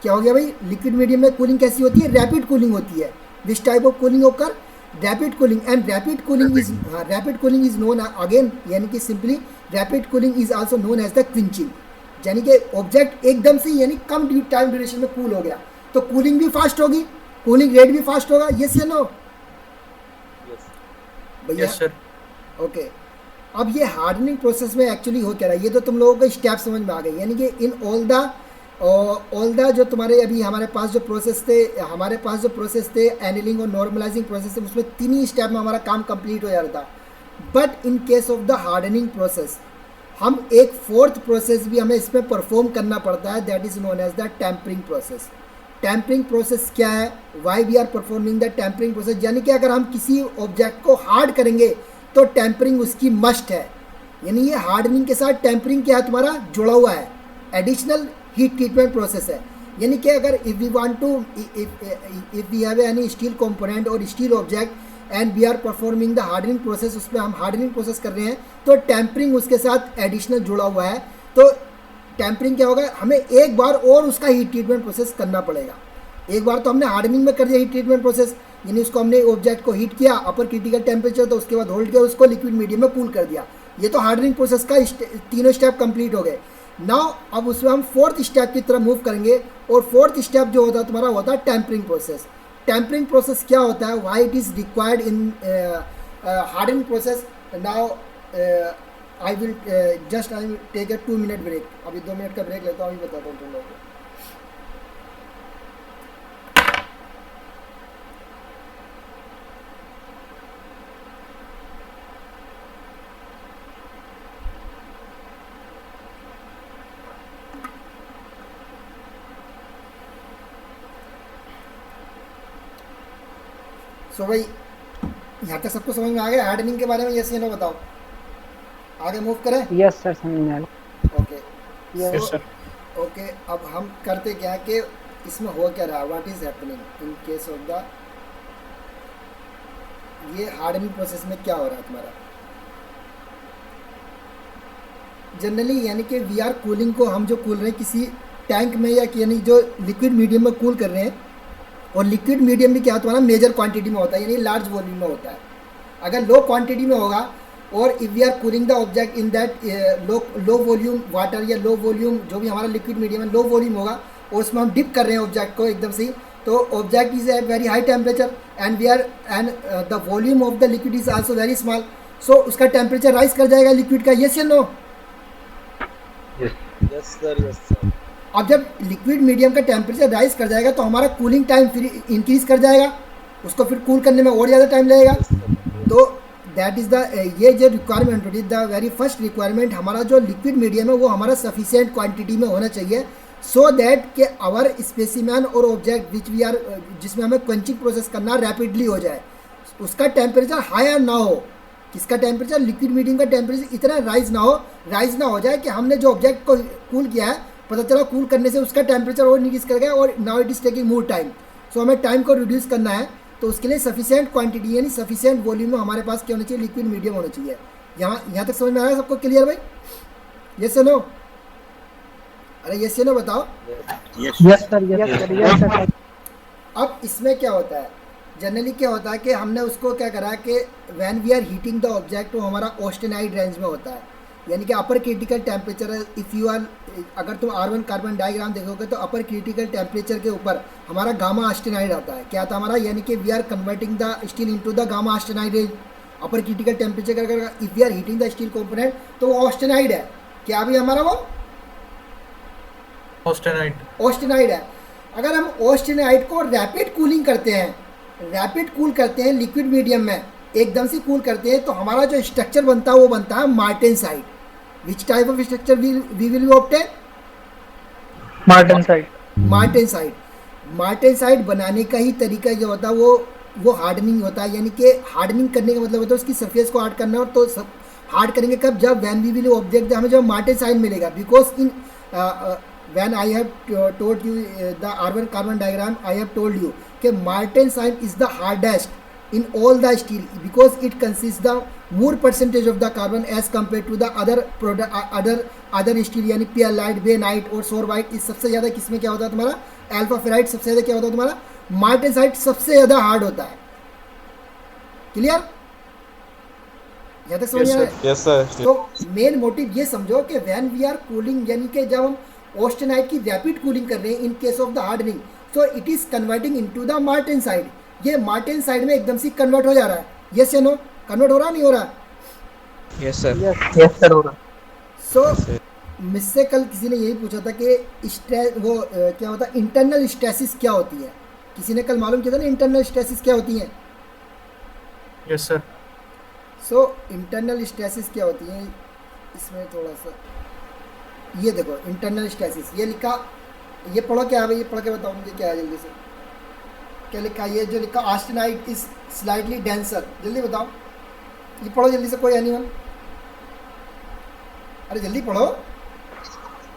क्या हो गया भाई, लिक्विड मीडियम में कूलिंग कैसी होती है, रैपिड कूलिंग होती है. दिस टाइप ऑफ कूलिंग होकर rapid cooling. And rapid cooling is known again, यानी कि simply rapid cooling is also known as the quenching. यानी कि ऑब्जेक्ट एकदम से यानी कम टाइम ड्यूरेशन में कूल हो गया, तो कूलिंग भी फास्ट होगी, कूलिंग रेट भी फास्ट होगा. यस या नो भैया. Yes sir. ओके, अब ये हार्डनिंग प्रोसेस में एक्चुअली हो क्या रहा है, ये तो तुम लोगों को स्टेप समझ में आ गए. यानी कि इन ऑल द जो तुम्हारे अभी हमारे पास जो प्रोसेस थे एनिलिंग और नॉर्मलाइजिंग प्रोसेस थे, उसमें 3 ही स्टेप में हमारा काम कंप्लीट हो जा रहा था. But in case of the hardening process, हम एक 4th प्रोसेस भी हमें इसमें परफॉर्म करना पड़ता है, that is known as the tempering process. Tempering process क्या है, why we are performing the tempering process, यानी कि अगर हम किसी ऑब्जेक्ट को हार्ड करेंगे तो टेम्परिंग उसकी मस्ट है. यानी ये हार्डनिंग के साथ टेम्परिंग क्या है तुम्हारा जुड़ा हुआ है, एडिशनल हीट ट्रीटमेंट प्रोसेस है. यानी कि अगर if we want to if we have any steel component और steel object and we are performing the hardening process, उसमें हम हार्डनिंग प्रोसेस कर रहे हैं, तो टेम्परिंग उसके साथ एडिशनल जुड़ा हुआ है. तो टेम्परिंग क्या होगा, हमें एक बार और उसका हीट ट्रीटमेंट प्रोसेस करना पड़ेगा. एक बार तो हमने हार्डनिंग में कर दिया हीट ट्रीटमेंट प्रोसेस, यानी उसको हमने ऑब्जेक्ट को हीट किया अपर क्रिटिकल टेम्परेचर, तो उसके बाद होल्ड किया, उसको लिक्विड मीडियम में कूल कर दिया. ये तो हार्डनिंग प्रोसेस का 3 स्टेप कंप्लीट हो गए. नाउ अब उसमें हम 4th स्टेप की तरफ मूव करेंगे, और 4th स्टेप जो होता है तुम्हारा होता है टेम्परिंग प्रोसेस. टेम्परिंग प्रोसेस क्या होता है, why it is required in hardening process. Now I will take a 2 minute break. अभी 2 मिनट का ब्रेक लेता हूँ, अभी बताता हूँ तुम लोगों को. सो भाई यहाँ तक सबको समझ में आ गया हार्डनिंग के बारे में, यस या नो बताओ. आगे मूव करें. यस सर, समझ में आ गया. Okay yes sir. ओके, अब हम करते क्या कि इसमें हो क्या रहा, what is happening in case of the ये हार्डनिंग प्रोसेस में क्या हो रहा है तुम्हारा? जनरली यानी कि वी आर कूलिंग को हम जो कूल रहे हैं किसी टैंक में या यानी जो लिक्विड मीडियम में कूल कर रहे हैं, और लिक्विड मीडियम भी क्या होता है ना, मेजर क्वांटिटी में होता है यानी लार्ज वॉल्यूम में होता है। अगर लो क्वांटिटी में होगा और if we are cooling the object in that low volume water या लो वॉल्यूम जो भी हमारा लिक्विड मीडियम है लो वॉल्यूम होगा और उसमें हम डिप कर रहे हैं ऑब्जेक्ट को एकदम से, तो object is at very high temperature and we are and the volume of the liquid is also very small, so उसका टेम्परेचर राइज कर जाएगा लिक्विड का, यस या नो? Yes sir. अब जब लिक्विड मीडियम का टेम्परेचर राइज कर जाएगा तो हमारा कूलिंग टाइम फिर इंक्रीज कर जाएगा, उसको फिर कूल करने में और ज़्यादा टाइम लगेगा। तो दैट इज़ द ये जो रिक्वायरमेंट होती है, द वेरी फर्स्ट रिक्वायरमेंट, हमारा जो लिक्विड मीडियम है वो हमारा सफिशिएंट क्वांटिटी में होना चाहिए, सो दैट के आवर स्पेसिमैन और ऑब्जेक्ट विच वी आर जिसमें हमें क्वंचिंग प्रोसेस करना रैपिडली हो जाए, उसका टेम्परेचर हायर ना हो। किसका टेम्परेचर? लिक्विड मीडियम का टेम्परेचर इतना राइज ना हो जाए कि हमने जो ऑब्जेक्ट को कूल किया है पता चला कूल करने से उसका टेम्परेचर और इंक्रीज कर गया और now it is taking more time, so हमें टाइम को रिड्यूस करना है। तो उसके लिए सफिशिएंट क्वांटिटी यानी सफिशिएंट वॉल्यूम में हमारे पास क्या होना चाहिए? लिक्विड मीडियम होना चाहिए। यहाँ तक समझ में आया सबको? क्लियर भाई? यस या नो? अरे यस या नो बताओ। Yes sir. अब इसमें क्या होता है, जनरली क्या होता है कि हमने उसको क्या करा कि when we are heating the object, वो हमारा ऑस्टेनाइड रेंज में होता है, यानी कि upper critical temperature if you are, अगर तुम R1 कार्बन डायग्राम देखोगे तो अपर क्रिटिकल टेम्परेचर के ऊपर हमारा गामा ऑस्टेनाइड आता है। क्या आता है हमारा? यानी कि we are converting the steel into the gamma austenite range. Upper critical temperature अगर if we are heating the steel component तो वो ऑस्टेनाइड है। क्या अभी हमारा वो ऑस्टेनाइड है। अगर हम ऑस्टेनाइड को रैपिड कूलिंग करते हैं, लिक्विड मीडियम में एकदम से कूल करते हैं, तो हमारा जो स्ट्रक्चर बनता है वो बनता है martensite. Which type of structure we will be obtain? Martensite बनाने का ही तरीका जो होता है वो हार्डनिंग होता है, यानी कि हार्डनिंग करने का मतलब होता है उसकी सरफेस को हार्ड करना। और तो सब हार्ड करेंगे कब? जब व्हेन वी विल ऑब्जेक्ट हमें जो मार्टेनसाइट मिलेगा, because in when I have told you the R1 carbon diagram, I have told you कि martensite is the hardest in all the steel because it consists the more percentage of the carbon as compared to the other product other steel, यानी pearlite, bainite और sorbite। इस सबसे ज़्यादा किसमें क्या होता है तुम्हारा? अल्फा फेराइट सबसे ज़्यादा क्या होता है तुम्हारा? मार्टेनसाइट सबसे ज़्यादा हार्ड होता है। क्लियर? यहाँ तक समझ में आया? Yes sir. तो मेन मोटिव ये समझो कि व्हेन वी आर कूलिंग, यानी कि जब हम ऑस्टेनाइट की रैपिड कूलिंग कर रहे हैं in case of the hardening, so it is converting into the martensite. ये मार्टेनसाइट में एकदम से कन्वर्ट हो जा रहा है। यस या नो? कन्वर्ट हो रहा नहीं हो रहा? Yes sir. यस सर हो रहा। सो मुझसे कल किसी ने यही पूछा था कि क्या होता है इंटरनल स्ट्रेसिस क्या होती है? किसी ने कल मालूम किया था ना इंटरनल स्ट्रेसिस क्या होती हैं? Yes sir. So internal stresses क्या होती है, इसमें थोड़ा सा ये देखो इंटरनल स्ट्रेसिस ये लिखा, ये पढ़ो क्या है भाई? ये पढ़ के बताओ मुझे क्या है जल्दी से। क्या लिखा? ये जो लिखा ऑस्टेनाइट इज स्लाइटली डेंसर, जल्दी बताओ, ये पढ़ो जल्दी से। कोई एनीवन? अरे जल्दी पढ़ो।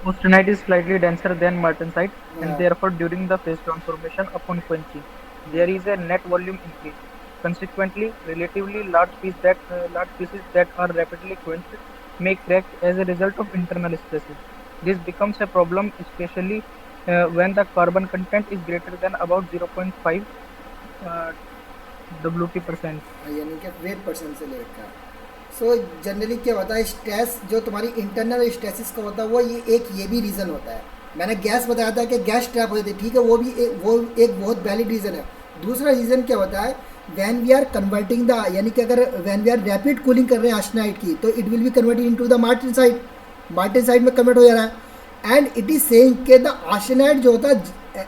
Austenite is slightly denser than martensite, and therefore during the phase transformation upon quenching, there is a net volume increase. Consequently, relatively large pieces that are rapidly quenched may crack as a result of internal stresses. This becomes a problem, especially when the carbon content is greater than about 0.5 WT%. यानी कि वेट परसेंट से लेकर। सो जनरली क्या होता है स्ट्रेस, जो तुम्हारी इंटरनल स्ट्रेसिस का होता है वो ये भी रीज़न होता है। मैंने गैस बताया था कि गैस ट्रैप होते थे, ठीक है, वो एक बहुत वैलिड रीज़न है। दूसरा रीज़न क्या होता है? When we are converting the, यानी कि अगर when we are rapid cooling कर रहे हैं ऑस्टेनाइट की, तो it will be converted into the martensite में कन्वर्ट हो जा रहा है। एंड इट इज सेइंग कि द ऑस्टेनाइट जो होता है,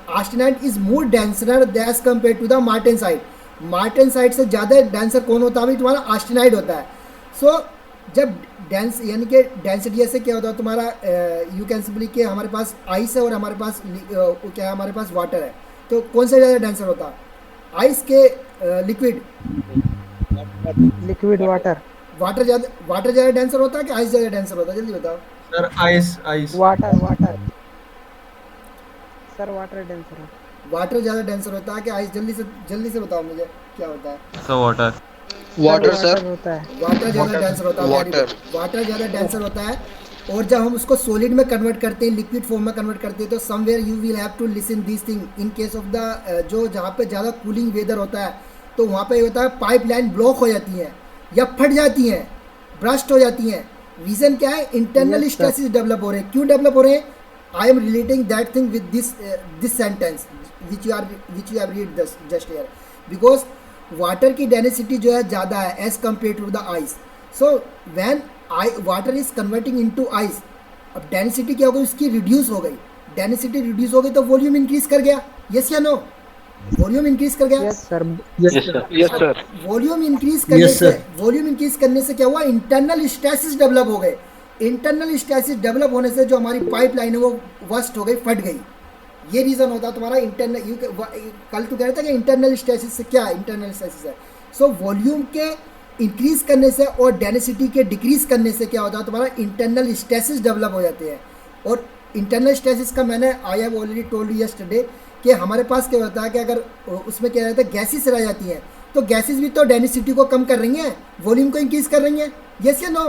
austenite is more denser as compare to the martensite. Martensite से ज़्यादा डेंसर कौन होता है? अभी तुम्हारा ऑस्टेनाइट होता है। सो जब डेंस यानी कि डेंसिटी से क्या होता है तुम्हारा, यू कैन सिंपली कि हमारे पास आइस है और हमारे पास क्या है, हमारे पास वाटर है, तो कौन सा ज़्यादा डेंसर होता है? आइस के लिक्विड वाटर ज़्यादा डेंसर होता है कि आइस ज़्यादा डेंसर होता है? जल्दी बताओ सर। आइस वाटर वाटर ज़्यादा डेंसर होता है कि आइस? जल्दी से बताओ मुझे क्या होता है? Sir water. वाटर सर होता है। वाटर ज़्यादा डेंसर होता है, वाटर वाटर ज़्यादा डेंसर होता है। और जब हम उसको सॉलिड में कन्वर्ट करते हैं, लिक्विड फॉर्म में कन्वर्ट करते हैं, तो somewhere you will have to listen this thing in case of the जो जहाँ पे ज़्यादा कूलिंग वेदर होता है, तो वहाँ पे होता है पाइपलाइन ब्लॉक हो जाती है या फट जाती हैं, ब्रस्ट हो जाती हैं। रीज़न क्या है? इंटरनल स्ट्रेसेस डेवलप हो रहे हैं। क्यों डेवलप हो रहे हैं? I am relating that thing with this sentence which you have read just here, because water की डेंसिटी जो है ज़्यादा है as compare to the ice. So when water is converting into ice, अब डेंसिटी क्या हो गई? उसकी रिड्यूस हो गई। डेंसिटी रिड्यूस हो गई तो वॉल्यूम इंक्रीज कर गया, यस या नो? वॉल्यूम इंक्रीज कर गया। Yes sir. Yes sir volume increase करने से क्या हुआ? इंटरनल स्ट्रेसेस डेवलप हो गए। इंटरनल स्ट्रेसेस डेवलप होने से जो हमारी पाइपलाइन है वो वर्स्ट हो गई, फट गई। ये रीज़न होता है तुम्हारा इंटरनल। कल तो कह रहा था कि इंटरनल स्ट्रेसेस से क्या इंटरनल स्ट्रेसेस है। सो वॉल्यूम के इंक्रीज करने से और डेंसिटी के डिक्रीज करने से क्या होता है? तुम्हारा इंटरनल स्ट्रेसेस डेवलप हो जाते हैं। और इंटरनल स्ट्रेसेस का मैंने आई have already told you yesterday कि हमारे पास क्या होता है कि अगर उसमें क्या रहता है, गैसेस रह जाती हैं, तो गैसेस भी तो डेंसिटी को कम कर रही हैं, वॉल्यूम को इंक्रीज कर रही हैं, यस या no?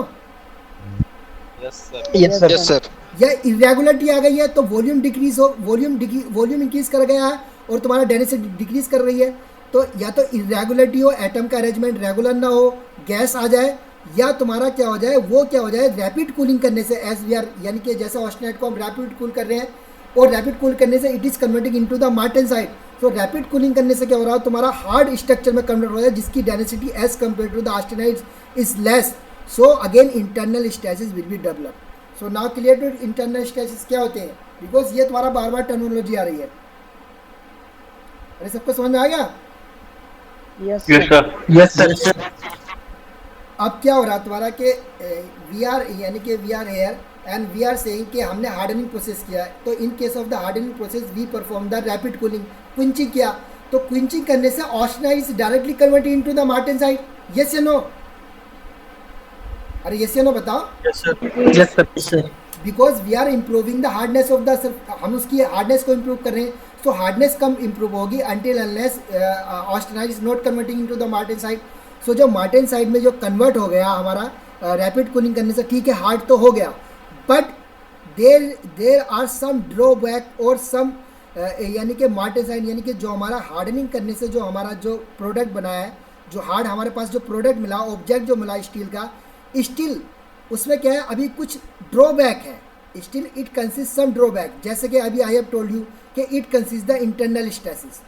Yes sir. Yes sir या इरेगुलरिटी आ गई है तो वॉल्यूम डिक्रीज हो, वॉल्यूम इंक्रीज कर गया है और तुम्हारा डेंसिटी डिक्रीज कर रही है। तो या तो इरेगुलरिटी हो, एटम का अरेंजमेंट रेगुलर ना हो, गैस आ जाए, या तुम्हारा क्या हो जाए, वो क्या हो जाए, रैपिड कूलिंग करने से एज वी आर, यानी कि जैसे ऑस्टेनाइट को हम रैपिड कूल कर रहे हैं और रैपिड कूल करने से it is converting into the martensite. तो रैपिड कूलिंग करने से क्या हो रहा है? तुम्हारा हार्ड स्ट्रक्चर में कन्वर्ट हो रहा है जिसकी density as compare to the austenite is less. So again internal stresses will be develop. So now clear to internal stresses क्या होते हैं, बिकॉज ये तुम्हारा बार बार टर्मिनोलॉजी आ रही है। अरे सबको समझ में आ गया? Yes sir. अब क्या हो रहा है तुम्हारा कि वी आर यानी कि we are here and we are saying कि हमने हार्डनिंग प्रोसेस किया है। तो in case of the hardening process we perform the rapid cooling, quenching किया। तो क्विंचिंग करने से austenite is directly converted into the martensite, yes या नो? अरे यस या नो बताओ। Yes sir. Because we are improving the hardness of the, हम उसकी हार्डनेस को इम्प्रूव कर रहे हैं। सो हार्डनेस कम इम्प्रूव होगी until unless austenite is not converting into the martensite. सो जो मार्टेनसाइट में जो कन्वर्ट हो गया हमारा रैपिड कूलिंग करने से, ठीक है हार्ड तो हो गया, but there are some drawback और सम यानी कि मार्टेनसाइट, यानी कि जो हमारा हार्डनिंग करने से जो हमारा जो प्रोडक्ट बनाया है, जो हार्ड हमारे पास जो प्रोडक्ट मिला, ऑब्जेक्ट जो मिला स्टील का, स्टिल उसमें क्या है अभी कुछ ड्रॉबैक है। Still it consist some drawback, जैसे कि अभी आई हैव टोल्ड यू कि it consist the internal stresses.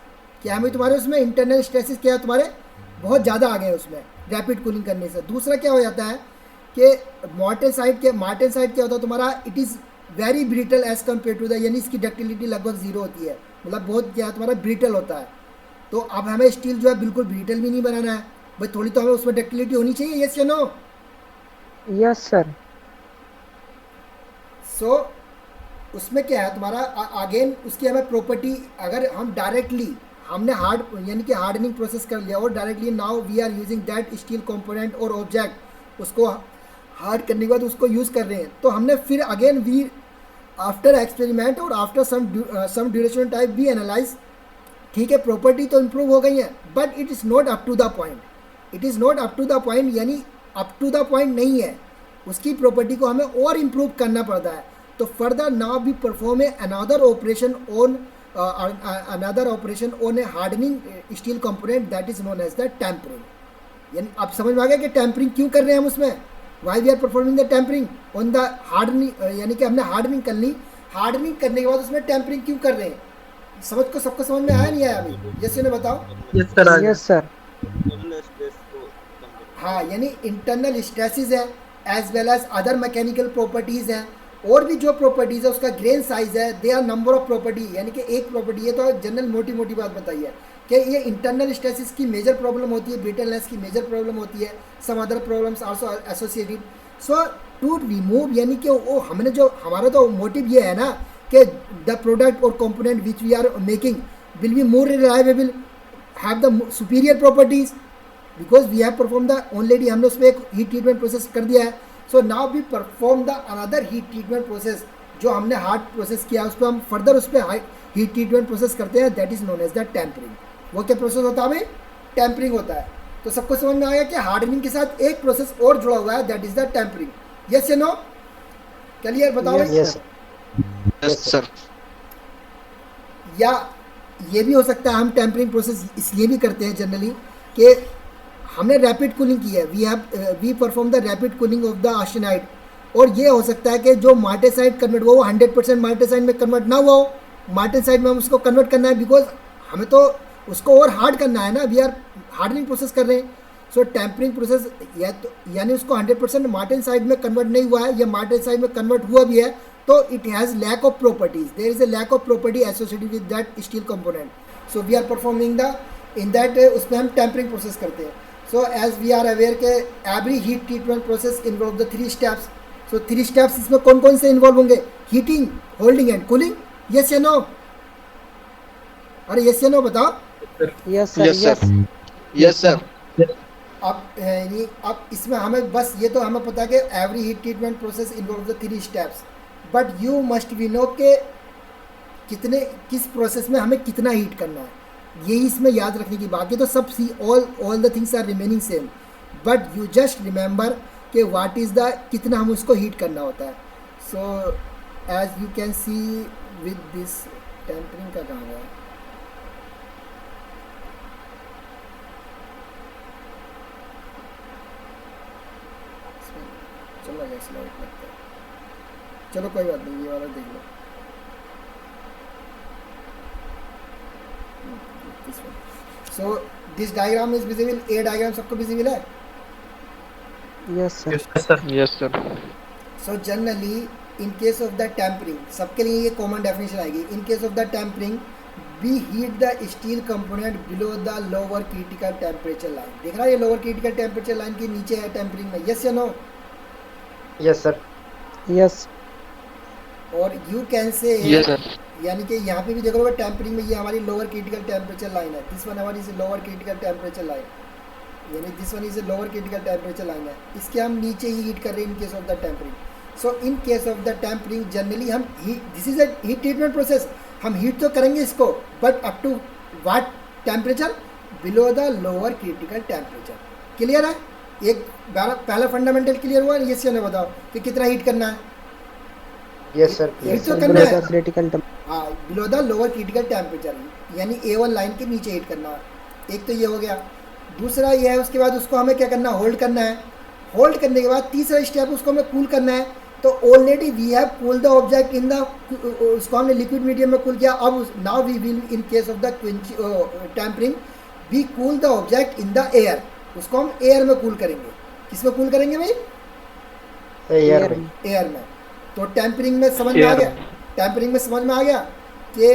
क्या हमें तुम्हारे उसमें इंटरनल स्ट्रेसेस क्या है तुम्हारे बहुत ज़्यादा आ गए उसमें रैपिड कूलिंग करने से। दूसरा क्या हो जाता है कि मार्टेनसाइट क्या होता है तुम्हारा, it is very brittle as compare to the, यानी इसकी डक्टिलिटी लगभग जीरो होती है, मतलब बहुत क्या है तुम्हारा ब्रिटल होता है। तो अब हमें स्टील जो है बिल्कुल ब्रिटल भी नहीं बनाना है भाई, थोड़ी तो हमें उसमें डक्टिलिटी होनी चाहिए, यस या नो? Yes sir. सो उसमें क्या है तुम्हारा अगेन उसकी हमें प्रॉपर्टी, अगर हम डायरेक्टली हमने हार्ड यानी कि हार्डनिंग प्रोसेस कर लिया और directly now we are using that steel component और ऑब्जेक्ट, उसको हार्ड करने के बाद उसको यूज़ कर रहे हैं, तो हमने फिर अगेन वी आफ्टर एक्सपेरिमेंट और after some duration type we analyse, ठीक है प्रॉपर्टी तो इम्प्रूव हो गई है, but it is not up to the point. It is not up to the point, यानी अप टू द पॉइंट नहीं है, उसकी प्रॉपर्टी को हमें और इम्प्रूव करना पड़ता है। तो further now we perform another operation on a hardening steel component that is known as the tempering. यानी अब समझ में आ गया कि टेम्परिंग क्यों कर रहे हैं हम उसमें, why we are performing the tempering on the hardening, यानी कि हमने हार्डनिंग कर ली, हार्डनिंग करने के बाद उसमें टेम्परिंग क्यों कर रहे हैं, सबको समझ में आया नहीं आया अभी, जैसे ने बताओ। Yes sir. इंटरनल स्ट्रेस को कम करना। हाँ, यानी इंटरनल स्ट्रेसेस है as well as other mechanical properties हैं, और भी जो प्रॉपर्टीज़ है उसका ग्रेन साइज है, they are number of property, यानी कि एक प्रॉपर्टी है तो जनरल मोटी बात बताई है कि ये इंटरनल स्ट्रेसेस की मेजर प्रॉब्लम होती है, ब्रिटलनेस की मेजर प्रॉब्लम होती है, some other problems also associated. So to remove, यानी कि वो हमने जो हमारा तो मोटिव ये है ना कि द प्रोडक्ट और component which we are making will be more reliable, have the superior properties, because we have perform the already, हमने उसमें एक हीट ट्रीटमेंट प्रोसेस कर दिया है। So now we perform the another heat treatment process, जो हमने हार्ड प्रोसेस किया उस पर हम फर्दर उस पर हीट ट्रीटमेंट प्रोसेस करते हैं, that is known as the tempering. वो क्या प्रोसेस होता है भाई, टेम्परिंग होता है। तो सबको समझ में आया कि हार्डनिंग के साथ एक प्रोसेस और जुड़ा हुआ है, that is the tempering. Yes या नो? क्लियर? बताओ। Yes, yes sir. या ये भी हो सकता है हम टेम्परिंग प्रोसेस इसलिए भी करते हैं जनरली कि हमने रैपिड कूलिंग की है, we perform the rapid cooling of the austenite, और ये हो सकता है कि जो मार्टेसाइट कन्वर्ट हुआ वो 100% मार्टेसाइट में कन्वर्ट ना हुआ हो, मार्टेसाइट में हम उसको कन्वर्ट करना है, बिकॉज हमें तो उसको और हार्ड करना है ना, वी आर हार्डनिंग प्रोसेस कर रहे हैं। सो टेम्परिंग प्रोसेस यानी उसको 100% मार्टेसाइट में कन्वर्ट नहीं हुआ है, या मार्टेसाइट में कन्वर्ट हुआ भी है तो it has lack of properties, there is a lack of property associated with that steel component, so we are performing the in that, उसमें हम टेम्परिंग प्रोसेस करते हैं। So as we are aware के every heat treatment process involve the 3 steps. So 3 steps इसमें कौन कौन से इन्वॉल्व होंगे? Heating, holding and cooling. Yes या नो? अरे यस या नो बताओ। yes, sir. Yes sir. Yes sir. अब इसमें हमें बस ये तो हमें पता है कि every heat treatment process involve the 3 steps, but you must be know के किस प्रोसेस में हमें कितना हीट करना है, यही इसमें याद रखने की बात है। तो सब all the things are remaining same, but you just remember कि व्हाट इज़ द कितना हम उसको हीट करना होता है। So as you can see with this tempering का कहाँ है, चलो गया स्लाइड लगता है, चलो कोई बात नहीं, ये वाला देख लो। So this diagram is visible, a diagram सबको विजिबल है? Yes, sir. Yes sir. So generally in case of the tempering, सबके लिए ये कॉमन डेफिनेशन आएगी। In case of the tempering we heat the steel component below the lower critical temperature line. देख रहा है ये लोअर क्रिटिकल टेम्परेचर लाइन के नीचे है टेम्परिंग में। यस या नो? Yes, sir. Yes. और यू कैन से यस सर। यानी कि यहाँ पे भी देखोगे टेम्परिंग में ये हमारी लोअर क्रिटिकल टेम्परेचर लाइन है, दिस वन हमारी is lower critical temperature line, यानी this one is a lower critical temperature line है, इसके हम नीचे ही हीट कर रहे हैं in case of the tempering. So in case of the tempering generally हम this is a heat treatment process, हम हीट तो करेंगे इसको, but up to what temperature? Below the lower critical temperature. Clear है? एक पहला फंडामेंटल क्लियर हुआ? ये से बताओ कि कितना हीट करना है। Yes, sir. हीट तो Below करना the है, critical हाँ, below the lower critical temperature, यानी A1 लाइन के नीचे हीट करना है। एक तो ये हो गया, दूसरा ये है उसके बाद उसको हमें क्या करना है? होल्ड करना है। होल्ड करने के बाद तीसरा स्टेप उसको हमें कूल करना है। तो already we have cool the object in the, उसको हमने लिक्विड मीडियम में कूल किया। अब now we will in case of the tempering we cool the object in the air, उसको हम एयर में कूल करेंगे। किसमें कूल करेंगे भाई? air में. एयर में। तो टेम्परिंग में समझ में आ गया, टेम्परिंग में समझ में आ गया कि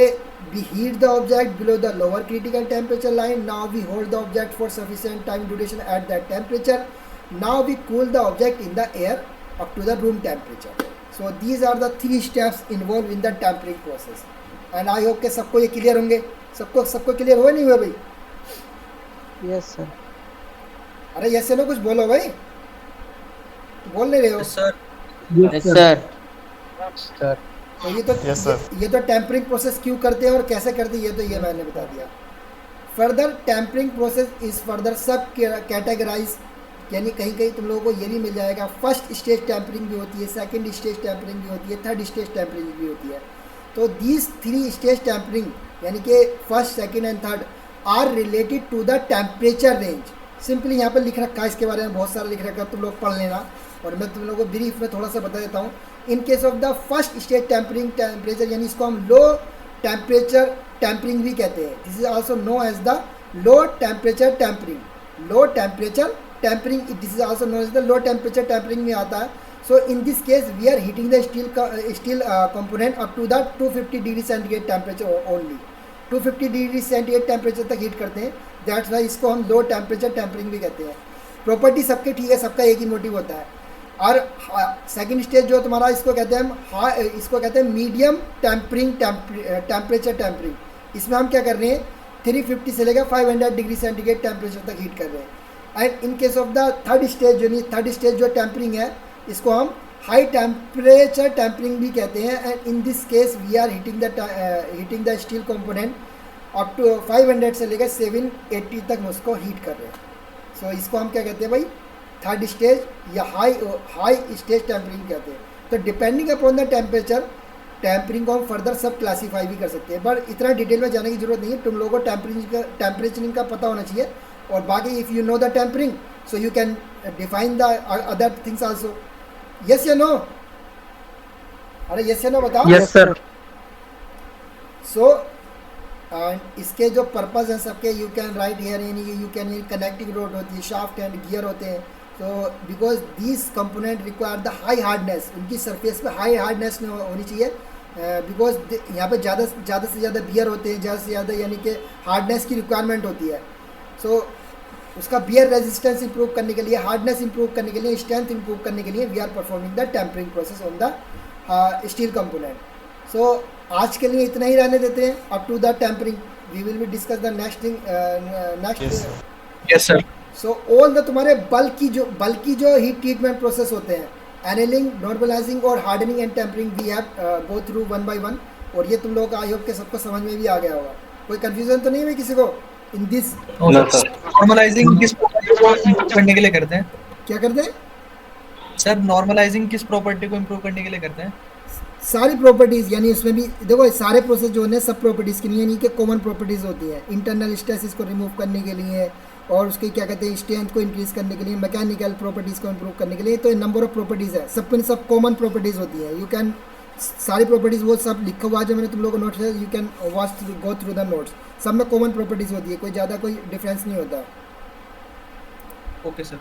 we heat the object below the lower critical temperature line, now we hold the object for sufficient time duration at that temperature, now we cool the object in the air up to the room temperature. So these are the 3 steps involve in the tempering process, and I hope के सबको ये क्लियर होंगे। सबको क्लियर हुआ नहीं हुआ भाई? Yes, sir. अरे यस से नो कुछ बोलो भाई, बोल नहीं रहे हो? Sir yes sir. तो ये तो टेम्परिंग प्रोसेस क्यों करते हैं और कैसे करते हैं ये मैंने बता दिया। Further tempering process is further subcategorize, यानी कहीं तुम लोगों को ये भी मिल जाएगा। फर्स्ट स्टेज टेम्परिंग भी होती है, सेकंड स्टेज टेम्परिंग भी होती है, थर्ड स्टेज टेम्परिंग भी होती है। तो दीज 3 स्टेज टेम्परिंग यानी कि first, second and third are related to the temperature range. Simply यहाँ पर लिख रखा है, इसके बारे में बहुत सारा लिख रखा है, तुम लोग पढ़ लेना, और मैं तुम लोगों को ब्रीफ में थोड़ा सा बता देता हूँ। In case of the first stage tempering temperature, यानी इसको हम लो टेम्परेचर टेम्परिंग भी कहते हैं। This is also known as the low temperature tempering. Low temperature tempering this is also known as the low temperature tempering में आता है। So in this case we are heating the steel component up to the 250 degree centigrade temperature only. 250 degree centigrade temperature तक हीट करते हैं, दैट्स वाई इसको हम लो टेम्परेचर टेम्परिंग भी कहते हैं। प्रॉपर्टी सबके ठीक है, सबका एक ही मोटिव होता है। और सेकंड स्टेज जो तुम्हारा इसको कहते हैं हम इसको कहते हैं मीडियम टेम्परिंग टेम्परेचर टेम्परिंग। इसमें हम क्या कर रहे हैं? 350 से लेकर 500 डिग्री सेंटीग्रेड टेम्परेचर तक हीट कर रहे हैं। And in case of the third stage जो टेम्परिंग है, इसको हम हाई टेम्परेचर टेम्परिंग भी कहते हैं। And in this case we are heating the steel component up to 500 से लेकर 780 तक हम उसको हीट कर रहे हैं। सो इसको हम क्या कहते हैं भाई, थर्ड स्टेज या हाई स्टेज टेम्परिंग कहते हैं। तो depending upon the temperature tempering को हम फर्दर सब क्लासीफाई भी कर सकते हैं, बट इतना डिटेल में जाने की जरूरत नहीं है। तुम लोगों को टेम्परेचरिंग का पता होना चाहिए, और बाकी if you know the tempering so you can define the other things also. Yes या नो? अरे यस या नो बताओ। Yes, sir. सो एंड इसके जो पर्पस हैं सबके, you can write here in, you can connecting road होती है, शाफ्ट एंड गियर होते हैं। तो because these component require the high hardness, उनकी सरफेस पे हाई हार्डनेस होनी चाहिए, बिकॉज यहाँ पे ज़्यादा से ज़्यादा बियर होते हैं, ज़्यादा से ज़्यादा यानी कि हार्डनेस की रिक्वायरमेंट होती है। सो उसका बियर रेजिस्टेंस इंप्रूव करने के लिए, हार्डनेस इंप्रूव करने के लिए, स्ट्रेंथ इंप्रूव करने के लिए we are performing the tempering process on the steel component. So आज के लिए इतना ही रहने देते हैं, up to the tempering we will be discuss the next thing next. Yes sir. So all the तुम्हारे बल्क की जो हीट ट्रीटमेंट प्रोसेस होते हैं, एनेलिंग, नॉर्मलाइजिंग और hardening and tempering, we have go through one by one, और ये तुम लोगों का आई होप के सबको समझ में भी आ गया होगा। कोई कंफ्यूजन तो नहीं है किसी को इन दिस? नॉर्मलाइजिंग किस प्रॉपर्टी को इंप्रूव करने के लिए करते हैं? क्या करते हैं सर? नॉर्मलाइजिंग किस प्रॉपर्टी को इंप्रूव करने के लिए करते हैं? सारी प्रॉपर्टीज़, यानी उसमें भी देखो सारे प्रोसेस जो है सब प्रॉपर्टीज़ के लिए, यानी कि कॉमन प्रॉपर्टीज़ होती है। इंटरनल स्ट्रेसेस को रिमूव करने के लिए, और उसकी क्या कहते हैं स्ट्रेंथ को इंक्रीज़ करने के लिए, मैकेनिकल प्रॉपर्टीज़ को इंप्रूव करने के लिए, तो नंबर ऑफ प्रॉपर्टीज़ है, सब कॉमन प्रॉपर्टीज़ होती है। यू कैन सारी प्रॉपर्टीज़ वो सब लिखा हुआ है जो मैंने तुम लोगों को नोट्स है, you can watch go through the notes, सब में कॉमन प्रॉपर्टीज़ होती है, कोई ज़्यादा कोई डिफरेंस नहीं होता। Okay sir.